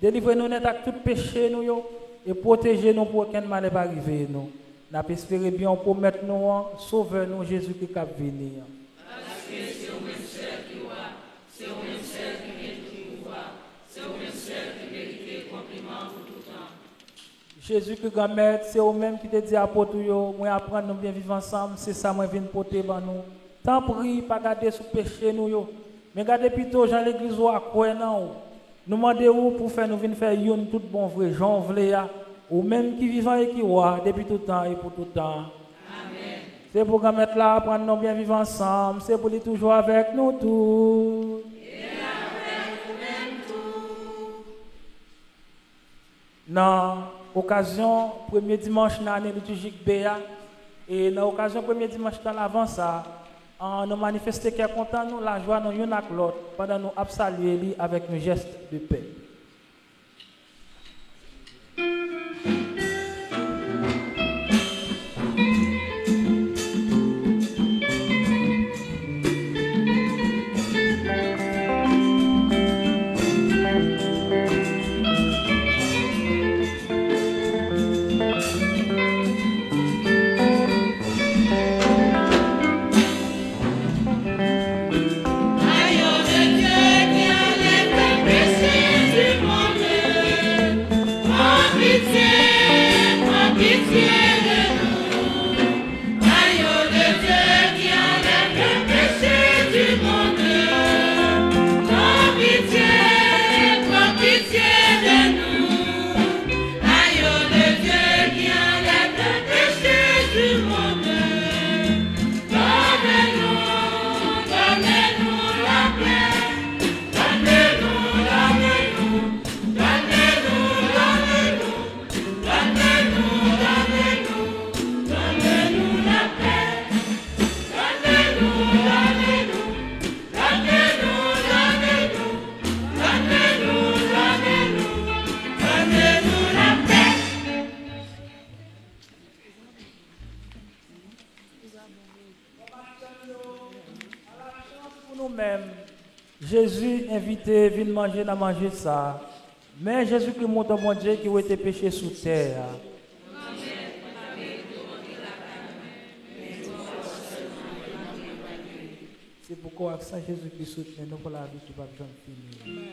Délivrez-nous de tout péché, nous, et protégez-nous pour aucun mal ne va arriver, nous. Nous espérons bien pour mettre nous, sauver-nous, Jésus qui va venir. Parce que c'est au même seul qui voit, c'est au même seul qui mérite qui voit, c'est au même seul qui mérite compliment pour tout temps. Jésus qui grand-mère, c'est au même qui te dit à apôtre, moi apprendre nous bien vivre ensemble, c'est ça moi viens porter pour nous. Tant prie, pas garder sous péché nous mais garder plutôt Jean l'église ou à quoi non. Nous demandons pour faire nous venir faire une tout bon vrai Jean vle ou même qui vivant et qui voit depuis tout temps et pour tout temps. Amen. C'est pour grand-mère là apprendre nous bien vivre ensemble, c'est pour lui toujours avec nous tous. Dans l'occasion premier dimanche dans l'année liturgique BA et dans l'occasion premier dimanche dans l'avant ça, nous manifestons qu'elle content nous la joie nous une avec l'autre pendant nous saluer avec un geste de paix. Jésus invité, vient manger, n'a manger ça. Mais Jésus qui monte au bon Dieu qui a été péché sous terre. C'est pourquoi accent Jésus qui soutient nous pour la vie qui va bien finir.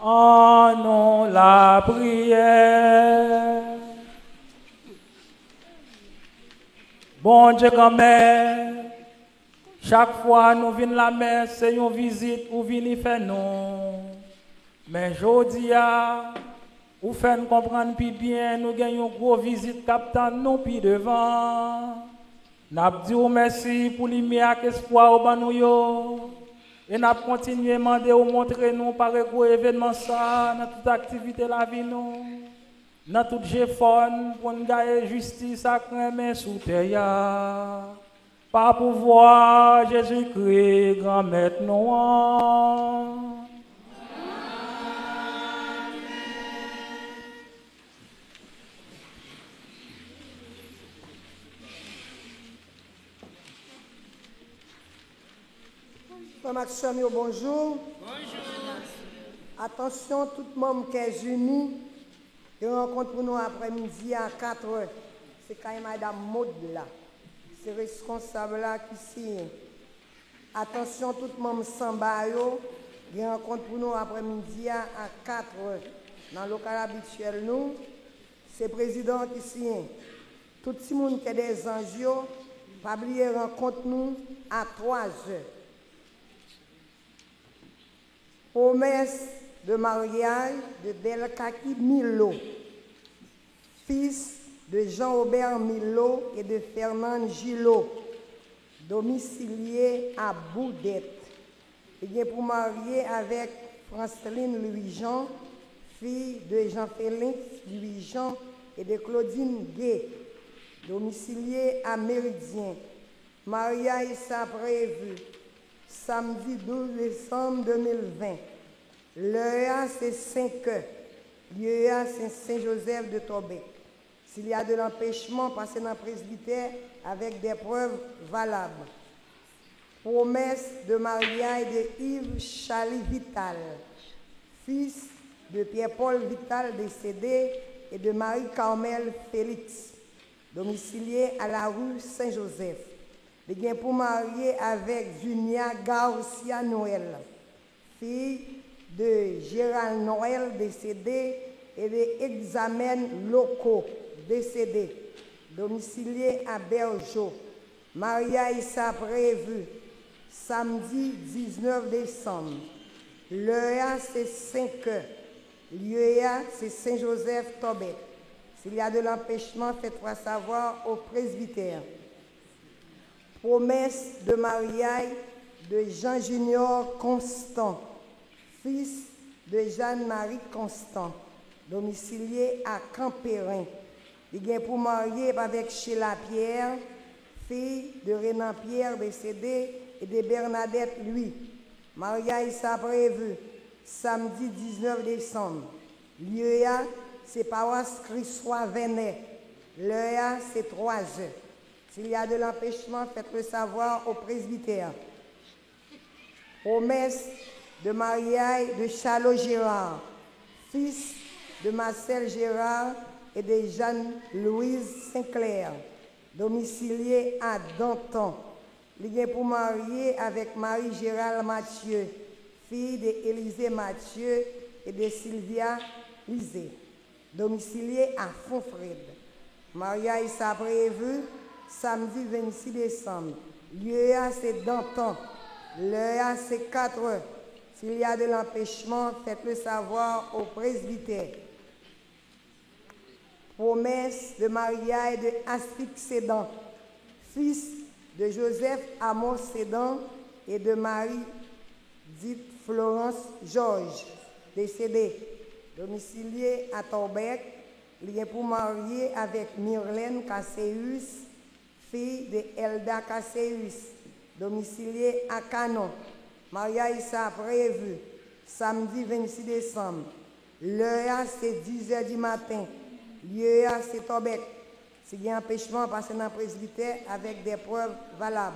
En nous la prière. Bon Dieu, grand-mère, chaque fois nous venons la messe, c'est une visite ou venir faire nous. Mais aujourd'hui, ou faire nous comprendre plus bien, nous gagnons une grosse visite captant nous plus devant. Nous disons merci pour l'immédiat espoir au banouyo. Et nous continuons à demander ou montrer nous par un gros événement ça, dans toute activité la vie nous. Dans tout effort pour nous gagner justice à cramer sous terre. Par pouvoir Jésus-Christ, grand maître nous. Maxime, bonjour. Attention, tout le monde qui est uni. Et rencontre pour nous après-midi à 4h. C'est quand Madame Maud là. C'est responsable là qui signe. Attention, tout le monde s'en bat. Et rencontre pour nous après-midi à 4h. Dans le local habituel, nous, c'est le président qui signe. Tout le monde qui a des anges, pas oublier rencontre nous à 3h. Promesse de mariage de Belkaki Milo, fils de Jean-Aubert Milo et de Fernand Gillot, domicilié à Boudette. Il est pour marier avec Franceline Louis-Jean, fille de Jean-Félix Louis-Jean et de Claudine Gay, domicilié à Méridien. Mariage est prévu samedi 12 décembre 2020. L'heure, c'est 5 heures. Lieu, c'est Saint-Joseph de Tobec. S'il y a de l'empêchement, passez dans le presbytère avec des preuves valables. Promesse de mariage de Yves Charlie Vital, fils de Pierre-Paul Vital décédé et de Marie-Carmel Félix, domicilié à la rue Saint-Joseph. Il vient pour marier avec Junia Garcia Noël, fille de Gérald Noël décédé et des examens locaux décédés, domicilié à Bergeau. Mariage a prévu samedi 19 décembre. L'heure c'est 5 heures. Lieu c'est Saint-Joseph-Tobet. S'il y a de l'empêchement, faites-moi savoir au presbytère. Promesse de mariage de Jean Junior Constant, fils de Jeanne-Marie Constant, domicilié à Campérin. Il vient pour marier avec Sheila Pierre, fille de Renan Pierre décédé et de Bernadette Louis. Mariage est prévu samedi 19 décembre. Lieu c'est paroisse Christois Venet. L'heure c'est 3 heures. S'il y a de l'empêchement, faites-le savoir au presbytère. Promesse de mariage de Charlot Gérard, fils de Marcel Gérard et de Jeanne-Louise Sinclair, domicilié à Danton. Il vient pour marier avec Marie-Gérald Mathieu, fille d'Élisée Mathieu et de Sylvia Lisée, domicilié à Fonfred. Mariage est prévu samedi 26 décembre. Lieu c'est Danton. L'heure c'est 4 heures. S'il y a de l'empêchement, faites-le savoir au presbytère. Promesse de mariage de Astrid Sédan, fils de Joseph Amos Sédan et de Marie dite Florence Georges, décédée, domicilié à Torbec. Il vient pour marier avec Myrlène Casséus, fille de Elda Casséus, domicilié à Canon. Mariage est prévu samedi 26 décembre. L'heure c'est 10 h du matin. Lieu c'est Torbec. S'il y a un empêchement, passez dans le presbytère avec des preuves valables.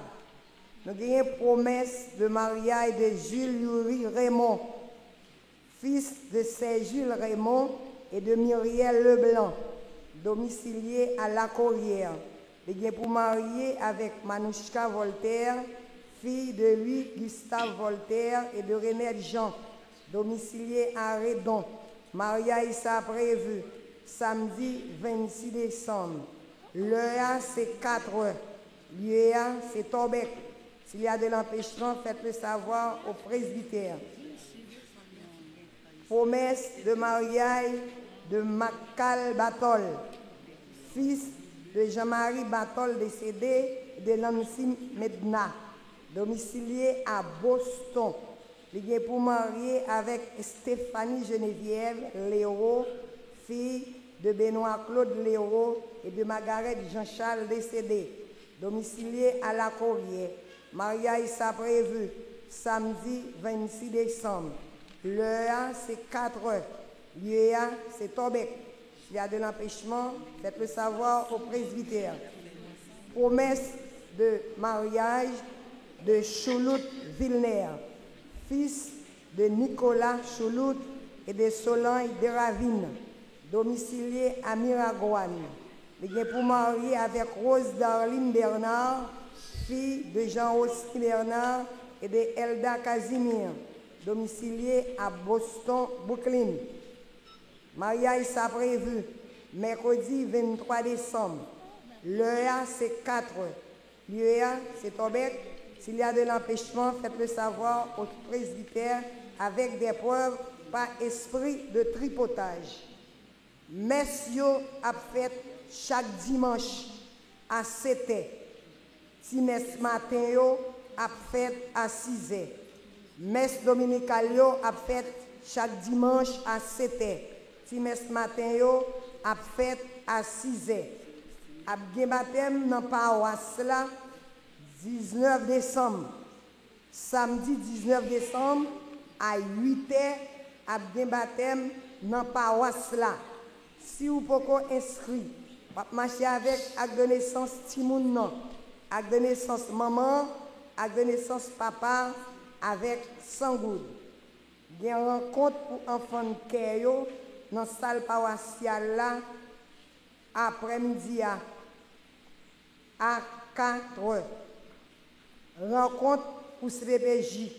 Nous avons une promesse de mariage de Jules Louis Raymond, fils de Saint-Jules Raymond et de Muriel Leblanc, domicilié à La Corrière. Il vient pour marier avec Manouchka Voltaire, fille de Louis Gustave Voltaire et de René Jean, domicilié à Redon. Mariage est prévu samedi 26 décembre. L'heure c'est 4 heures. Lieu c'est Torbec. S'il y a de l'empêchement, faites-le savoir au presbytère. Promesse de mariage de Macal Batol, fils de Jean-Marie Batol décédé et de Nancy Medna, domicilié à Boston. Il vient pour marier avec Stéphanie Geneviève Léraud, fille de Benoît Claude Léraud et de Margaret Jean-Charles décédé, domicilié à La Corrière. Mariage est prévu samedi 26 décembre. L'heure c'est 4 heures. Lieu c'est Torbec. S'il y a de l'empêchement, faites-le savoir au presbytère. Promesse de mariage de Choulout Vilner, fils de Nicolas Choulout et de Solange Deravine, domicilié à Miragouane. Il vient pour marier avec Rose Darline Bernard, fille de Jean-Austin Bernard et de Elda Casimir, domicilié à Boston, Brooklyn. Mariage est prévu mercredi 23 décembre. L'heure c'est 4 heures. Lieu c'est Torbec. S'il y a de l'empêchement, faites-le savoir au presbytère avec des preuves par esprit de tripotage. Messieurs a fait chaque dimanche à 7 h. Timès matin a fait à 6 h. Messe dominicale a fait chaque dimanche à 7 h. Timès matin a fait à 6 h. A bien baptême dans paroisse là 19 décembre. Samedi 19 décembre à 8 h a bien baptême dans paroisse là. Si vous pouvez inscrire, vous marcher avec acte de naissance Timoun non, acte de naissance maman, acte de naissance papa avec 100 gouttes. Il y a une rencontre pour enfants de Kéo dans la salle paroissiale là après-midi à 4 heures. rencontre pour CPPJ,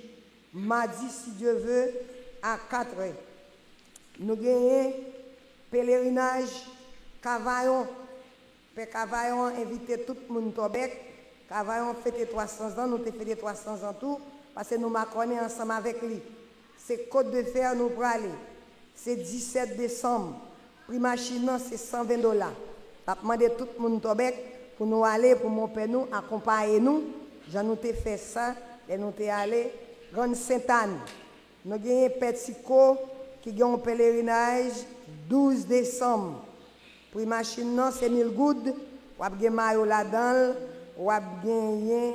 mardi, si Dieu veut, à 4h. Nous gagnons pèlerinage Cavaillon. Père Cavaillon invité tout le monde au bec. Cavaillon fêté 300 ans, nous avons fêté 300 ans tout, parce que nous m'accordons ensemble avec lui. C'est Côte de Fer, nous pour aller. C'est 17 décembre. Prix machine, c'est $120. Je vais demander tout le monde au bec pour nous aller, pour mon père nous, accompagner nous. J'en ai fait ça, et nous sommes allés, Grande Sainte-Anne. Nous avons Petit Co qui a un pèlerinage 12 décembre. Prix machine, c'est 1000 gouttes. Ou avez maillot là-dedans, ou avez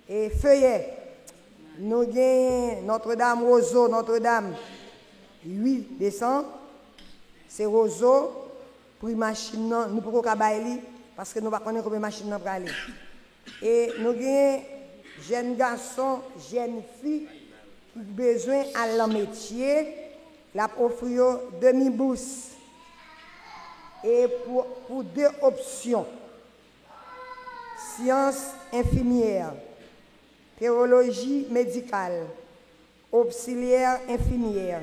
et feuillet. Nous avons Notre-Dame Roseau, Notre-Dame 8 décembre. C'est Roseau. Prix machine, nous ne pouvons pas bailler parce que nous ne connaissons pas combien de machines pour aller. Et nous avons jeunes garçons, jeunes filles qui ont besoin à leur métier, la offrir demi-bourse. Et pour 2 options, sciences infirmières, théologie médicale, auxiliaire infirmière,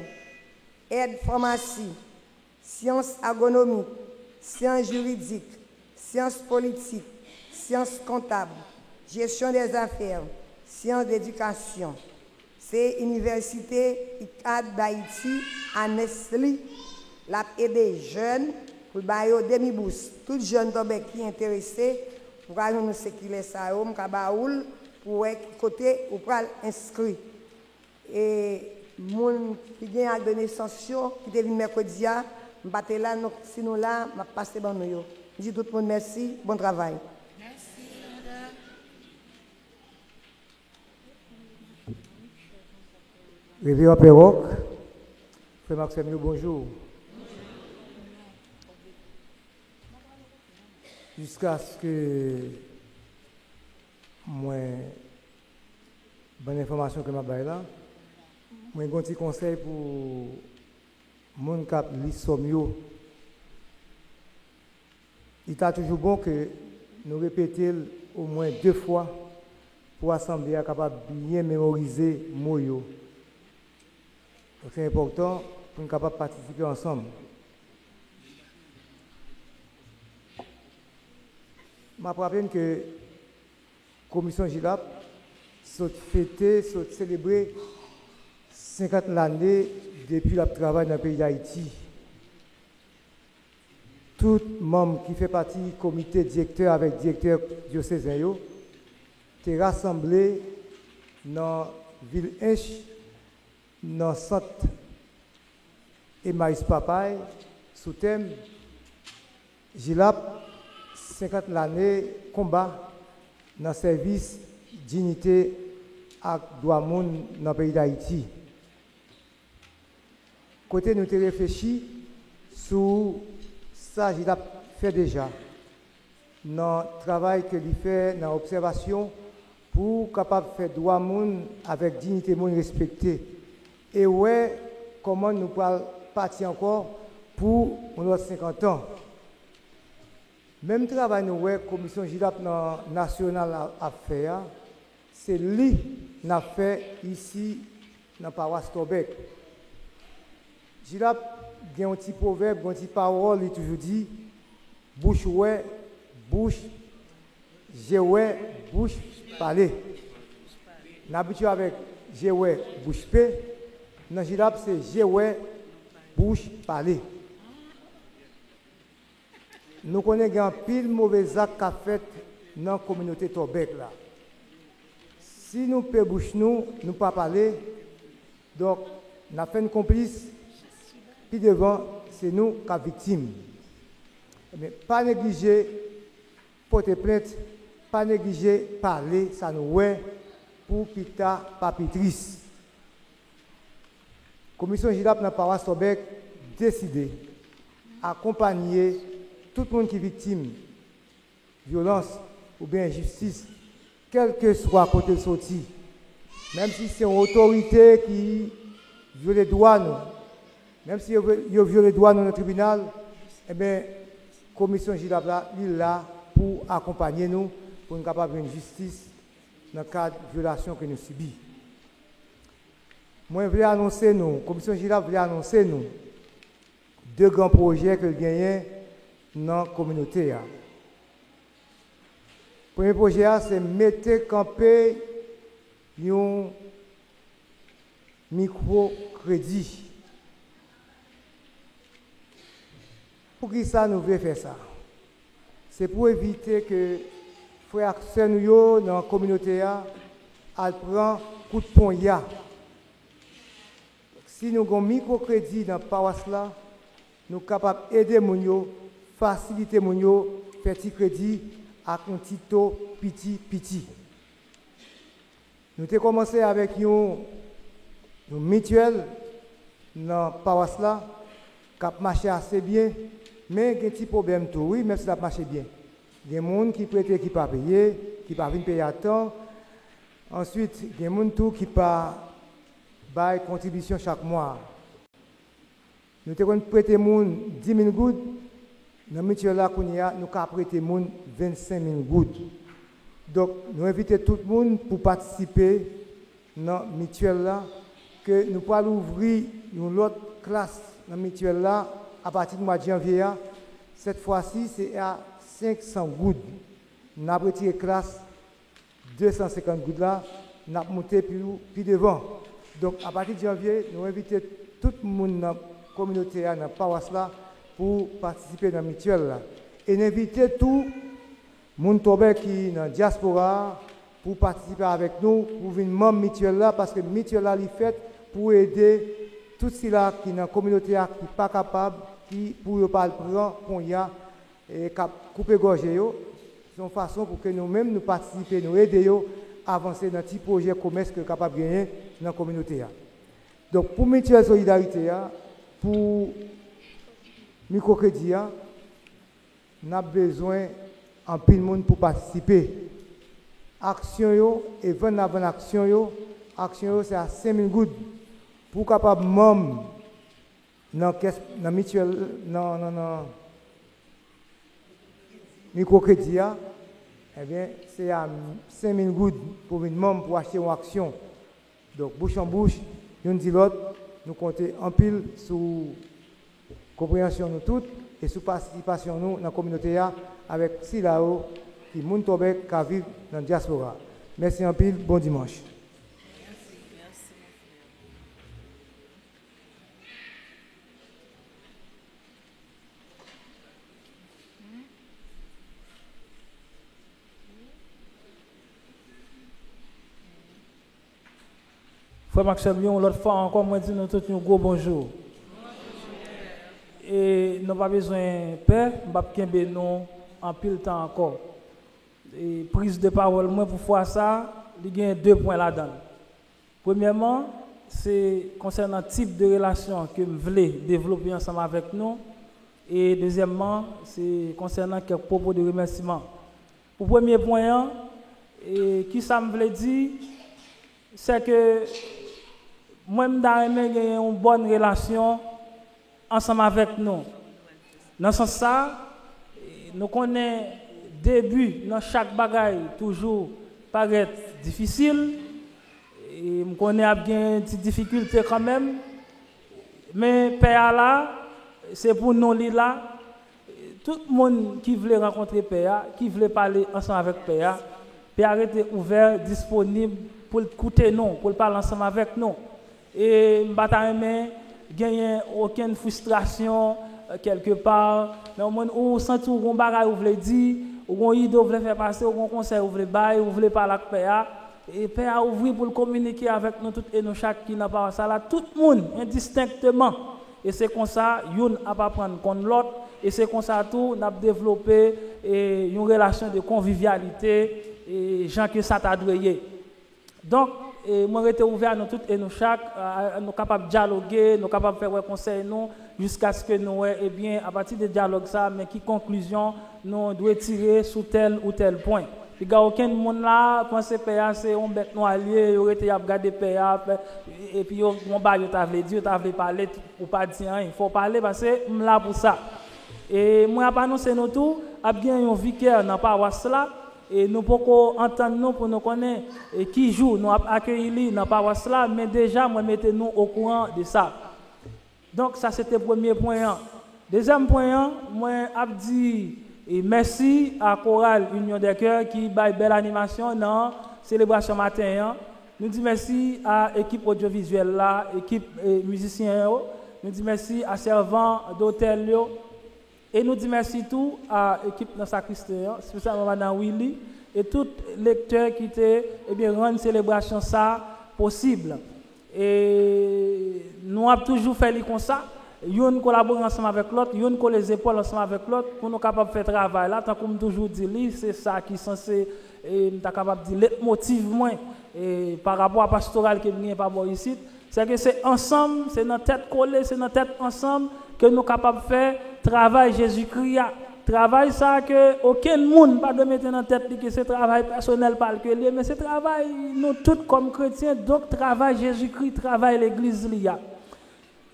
aide pharmacie, sciences agronomiques, sciences juridiques, sciences politiques, sciences comptables, gestion des affaires, sciences d'éducation. C'est l'Université ICAD d'Haïti à Nestlé, l'a aidé jeunes pour bailler demi-bourse. Tout jeune qui est intéressé, pour aller nous sécuriser ça, pour côté ou pour inscrit. Et mon qui a donné sanction, qui est venu mercredi, je vais là, si nous là, je vais passer dans nous. Je dis tout le monde merci, bon travail. Merci, madame. Révérend Perroc, Frère Maxime, bonjour. Jusqu'à ce que moi, bonne information que je vais là, moi j'ai un petit conseil pour les gens qui lisent Sommio. Il est toujours bon que nous répétions au moins 2 fois pour l'Assemblée capable de bien mémoriser les mots. C'est important pour nous capables de participer ensemble. Je me rappelle que la commission GILAP s'est fêtée, s'est célébrée 50 années depuis le travail dans le pays d'Haïti. Tout membre qui fait partie du comité directeur avec directeur diocésain est rassemblé dans la ville Inch, dans le centre Emmaüs Papaye, sous thème GILAP 50 l'année combat dans le service dignité et droit monde dans le pays d'Haïti. Côté nous avons réfléchi sur ça qu'il a fait déjà dans le travail qu'il fait dans l'observation pour capable faire droit monde avec dignité monde respecté et ouais comment nous pouvons partir encore pour nos 50 ans. Même travail nous la commission GILAP nationale a fait, c'est lui qui a fait ici dans la paroisse Tobec. GILAP a un petit proverbe, un petit parole, il toujours dit bouche ouais, bouche, j'ai ouais, bouche, parler. L'habitude avec j'ai ouais, bouche paix. Dans GILAP, c'est j'ai ouais, bouche, parler. Nous connaissons un pile mauvais acte qu'a fait dans la communauté Tobec là. Si nous ne bouche nous ne pas parler, donc nous avons fait une complice, puis devant, c'est nous qui sommes victimes. Mais pas négliger porter plainte, pas négliger parler, ça nous est pour pita papitrice. Commission GILAP dans la paroisse Tobec décidé d'accompagner tout le monde qui est victime de violence ou bien injustice, quel que soit côté sorti, même si c'est une autorité qui viole les droits, même si il viole les droits dans le tribunal, eh bien, la commission GILAP est là pour accompagner nous, pour nous capables une justice dans le cadre de violation que nous subissons. Moi, je voulais annoncer, nous, la commission Gila voulait annoncer, nous, 2 grands projets que nous gagnons dans la communauté. Le premier projet, c'est mettre camper un microcrédit. Pour qui ça nous voulons faire ça? C'est pour éviter que les frères et sœurs dans la communauté prennent coup de poing. Si nous avons un microcrédit dans la paroisse, nous sommes capables d'aider les gens, faciliter les gens, faire petit crédit à un petit taux petit. Nous avons commencé avec une mutuelle dans la paroisse qui a marché assez bien, mais il y a un petit problème tout, oui, même si ça marche bien. Il y a des gens qui prêtent qui ne pas payer, qui ne pas payer à temps. Ensuite, il y a des gens qui ne pas payer contribution chaque mois. Nous avons prêté 10 000 gouttes. Dans la mutuelle, nous avons prêté 25 000 gouttes. Donc, nous invitons tout le monde pour participer dans la mutuelle, que nous pouvons ouvrir une autre classe dans la mutuelle à partir du mois de janvier. Cette fois-ci, c'est à 500 gouttes. Nous avons retiré la classe 250 gouttes là, nous avons monté plus devant. Donc, à partir de janvier, nous invitons tout le monde dans la communauté, dans la paroisse là, pour participer dans la mutuelle. Et nous invitons tout le monde qui est dans la diaspora pour participer avec nous, pour venir membre mutuelle là, parce que la mutuelle là, est faite pour aider tous ceux là qui sont dans la communauté qui ne sont pas capables, qui pour ne pas prendre qu'on y a et couper gorge. C'est une façon pour que nous-mêmes nous participions, nous aidions à avancer dans un petit projet de commerce que nous sommes capables de gagner dans la communauté. Donc pour mutuelle solidarité, pour microcrédit, nous avons besoin en pile de monde pour participer. Action et 20 avant action, c'est à 5 000 gouttes. Pour capable membre dans la mutuelle, dans microcrédit, eh bien, c'est à 5 000 gouttes pour une membre pour acheter une action. Donc, bouche en bouche, nous dit l'autre, nous comptons en pile sous compréhension nous toutes et sous participation nous dans la communauté avec Silao qui monte qui vivent dans la diaspora. Merci en pile, bon dimanche. Frère Maxime, l'autre fois encore, moi, dis nous tous un gros bonjour. Et nous n'avons pas besoin de paix, nous n'avons pas besoin nous en pile temps encore. Et prise de parole, moi, pour faire ça, il y a 2 points là-dedans. Premièrement, c'est concernant le type de relation que nous voulons développer ensemble avec nous. Et deuxièmement, c'est concernant quelques propos de remerciement. Pour le premier point, et qui ça me veut dire, c'est que moi, je veux une bonne relation ensemble avec nous. Dans ce sens, nous connaissons début dans chaque bagaille toujours paraît difficile. Et nous connaissons bien des difficultés quand même. Mais Père là, c'est pour nous là. Tout le monde qui veut rencontrer Père, qui veut parler ensemble avec Père, Père est ouvert, disponible pour écouter nous, pour parler ensemble avec nous. Et je ne gagner aucune frustration quelque part. Mais au moins, on sent tout le bagage vous voulez dire, ou on idée vous voulez faire passer, ou on conseil vous voulez bailler, vous voulez parler avec Père. Et Père a ouvert pour communiquer avec nous tous et nous chaque qui n'a pas ça là, tout le monde indistinctement. Et c'est comme ça, yon a pas prendre contre l'autre. Et c'est comme ça tout, on a développé une relation de convivialité et gens que ça t'a adressé. Donc, moi, je suis ouvert à nous tous et nous chaque, nous capables de dialoguer, nous capables de faire un conseil nous, jusqu'à ce que nous, eh bien, à partir de dialogue ça, mais qui conclusion, nous devons tirer sous tel ou tel point. Il n'y a aucun monde là, pense que PA c'est un bête noir lié, il aurait été à regarder PA, et puis on va dire, tu parler, ou pas dire rien, il faut parler parce que je là pour ça. Et moi, je annoncer nous tout, il y a bien un vicaire dans la paroisse là, et nous pouvons entendre nous pour nous connaître et qui joue, nous avons accueilli dans la paroisse là, mais déjà, moi, mettez-nous au courant de ça. Donc, ça, c'était le premier point. Deuxième point, moi, j'ai dit merci à Chorale Union des Cœurs qui a une belle animation dans la célébration matin. Nous disons merci à l'équipe audiovisuelle, là, l'équipe musicienne. Nous disons merci à servant d'hôtel. Et nous disons merci tout à l'équipe dans sacristie, spécialement Mme Willy, et tous les lecteurs qui étaient rendre célébration ça possible. Et nous avons toujours fait comme ça. Nous collaborons ensemble avec l'autre, nous collons les épaules ensemble avec l'autre pour nous capables de faire travail là. Tant que toujours dit, c'est ça qui est censé être capable de dire motive moins par rapport à la pastorale qui vient par ici. C'est que c'est ensemble, c'est notre tête collée, c'est notre tête ensemble que nous sommes capables de faire travail Jésus-Christ. Travail ça que aucun monde pas de mettre dans la tête que c'est travail personnel par le mais c'est travail nous tous comme chrétiens, donc travail Jésus-Christ, travail l'église liya.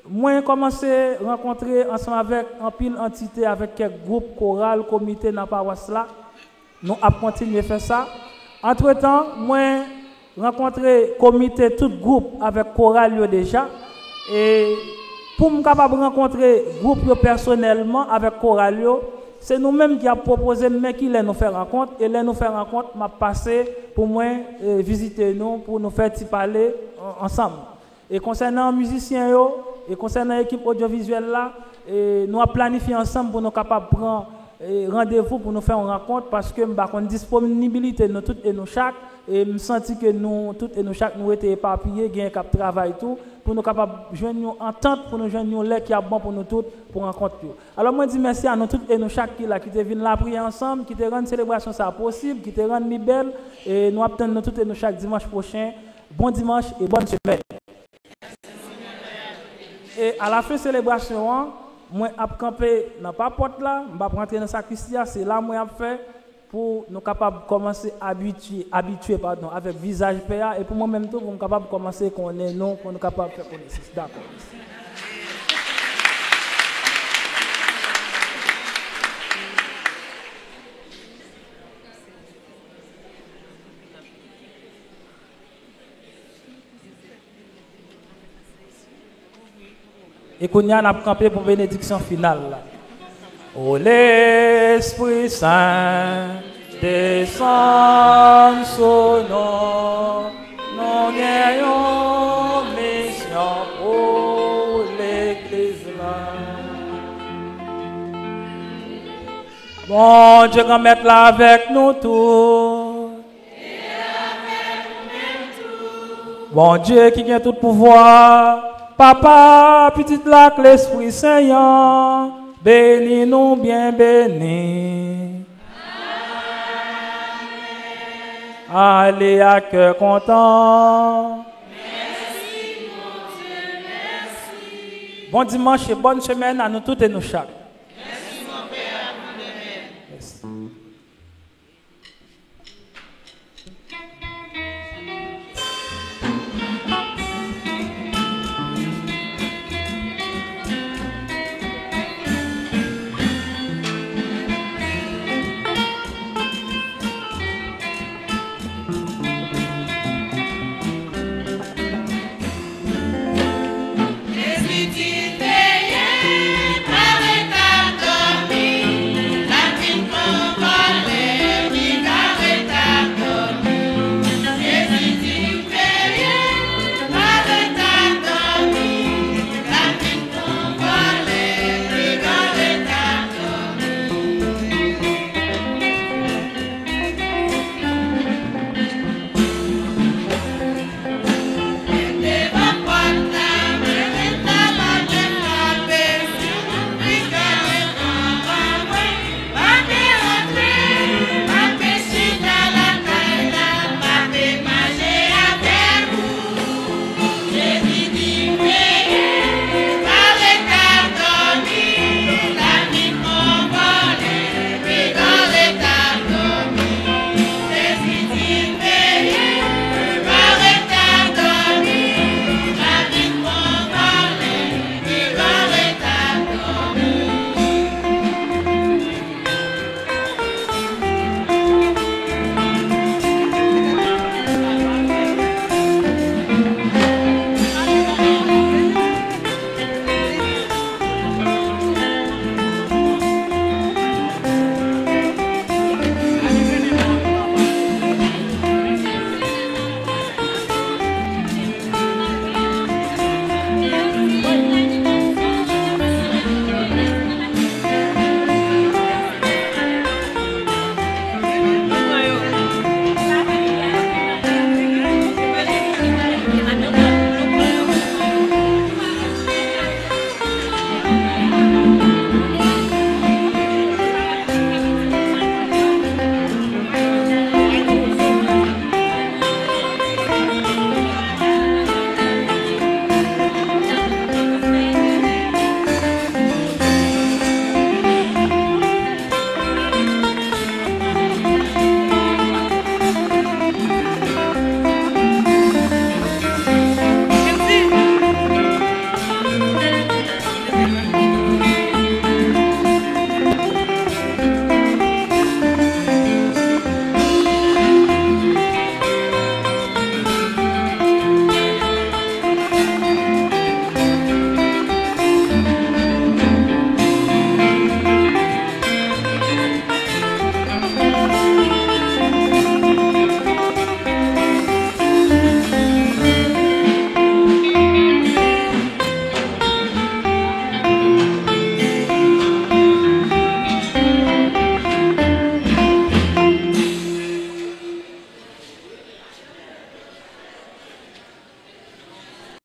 Moi j'ai commencé à rencontrer ensemble avec un pile entité avec quelques groupes chorales, comités dans la paroisse là. Nous avons continué à faire ça. Entre-temps, moi rencontrer comité tout groupe avec chorale déjà et pour me capable rencontrer groupe personnellement avec chorale, c'est nous-mêmes qui avons proposé mais qui les nous faire rencontre et les nous faire rencontre m'a passé pour moi visiter nous pour nous faire parler ensemble. Et concernant les musiciens et concernant l'équipe audiovisuelle là, nous avons planifié ensemble pour nous capables de prendre rendez-vous pour nous faire une rencontre parce que nous avons une disponibilité nous toutes et nous chaque et me senti que nous toutes et nous chaque nous étaient éparpillés, gain cap travail tout pour nous capables joindre nous entente pour nous joindre l'air qui est bon pour nous toutes pour rencontrer. Alors moi dis merci à nous toutes et nous chaque qui là qui te viennent là prier ensemble, qui te rendre célébration ça possible, qui te rendre belle et nous attendons nous toutes et nous chaque dimanche prochain. Bon dimanche et bonne semaine. Et à la fin de la célébration, moi j'ai campé dans la porte là, je vais rentrer dans la sacristie, c'est là que j'ai fait pour nous capables de commencer à habituer avec visage PA et pour moi-même tout, pour nous capables de commencer à connaître nous, pour nous capables de faire connaissance. D'accord. Et qu'on y a campé pour bénédiction finale. Là. Oh l'Esprit Saint, descend sur nous, nous ayons mission pour l'Église. Bon Dieu, qu'on mette là avec nous tous. Bon Dieu qui a tout pouvoir. Papa, petite lac, l'Esprit Saint, bénis-nous bien bénis. Amen. Allez à cœur content. Merci, mon Dieu, merci. Bon dimanche et bonne semaine à nous toutes et nous chaque.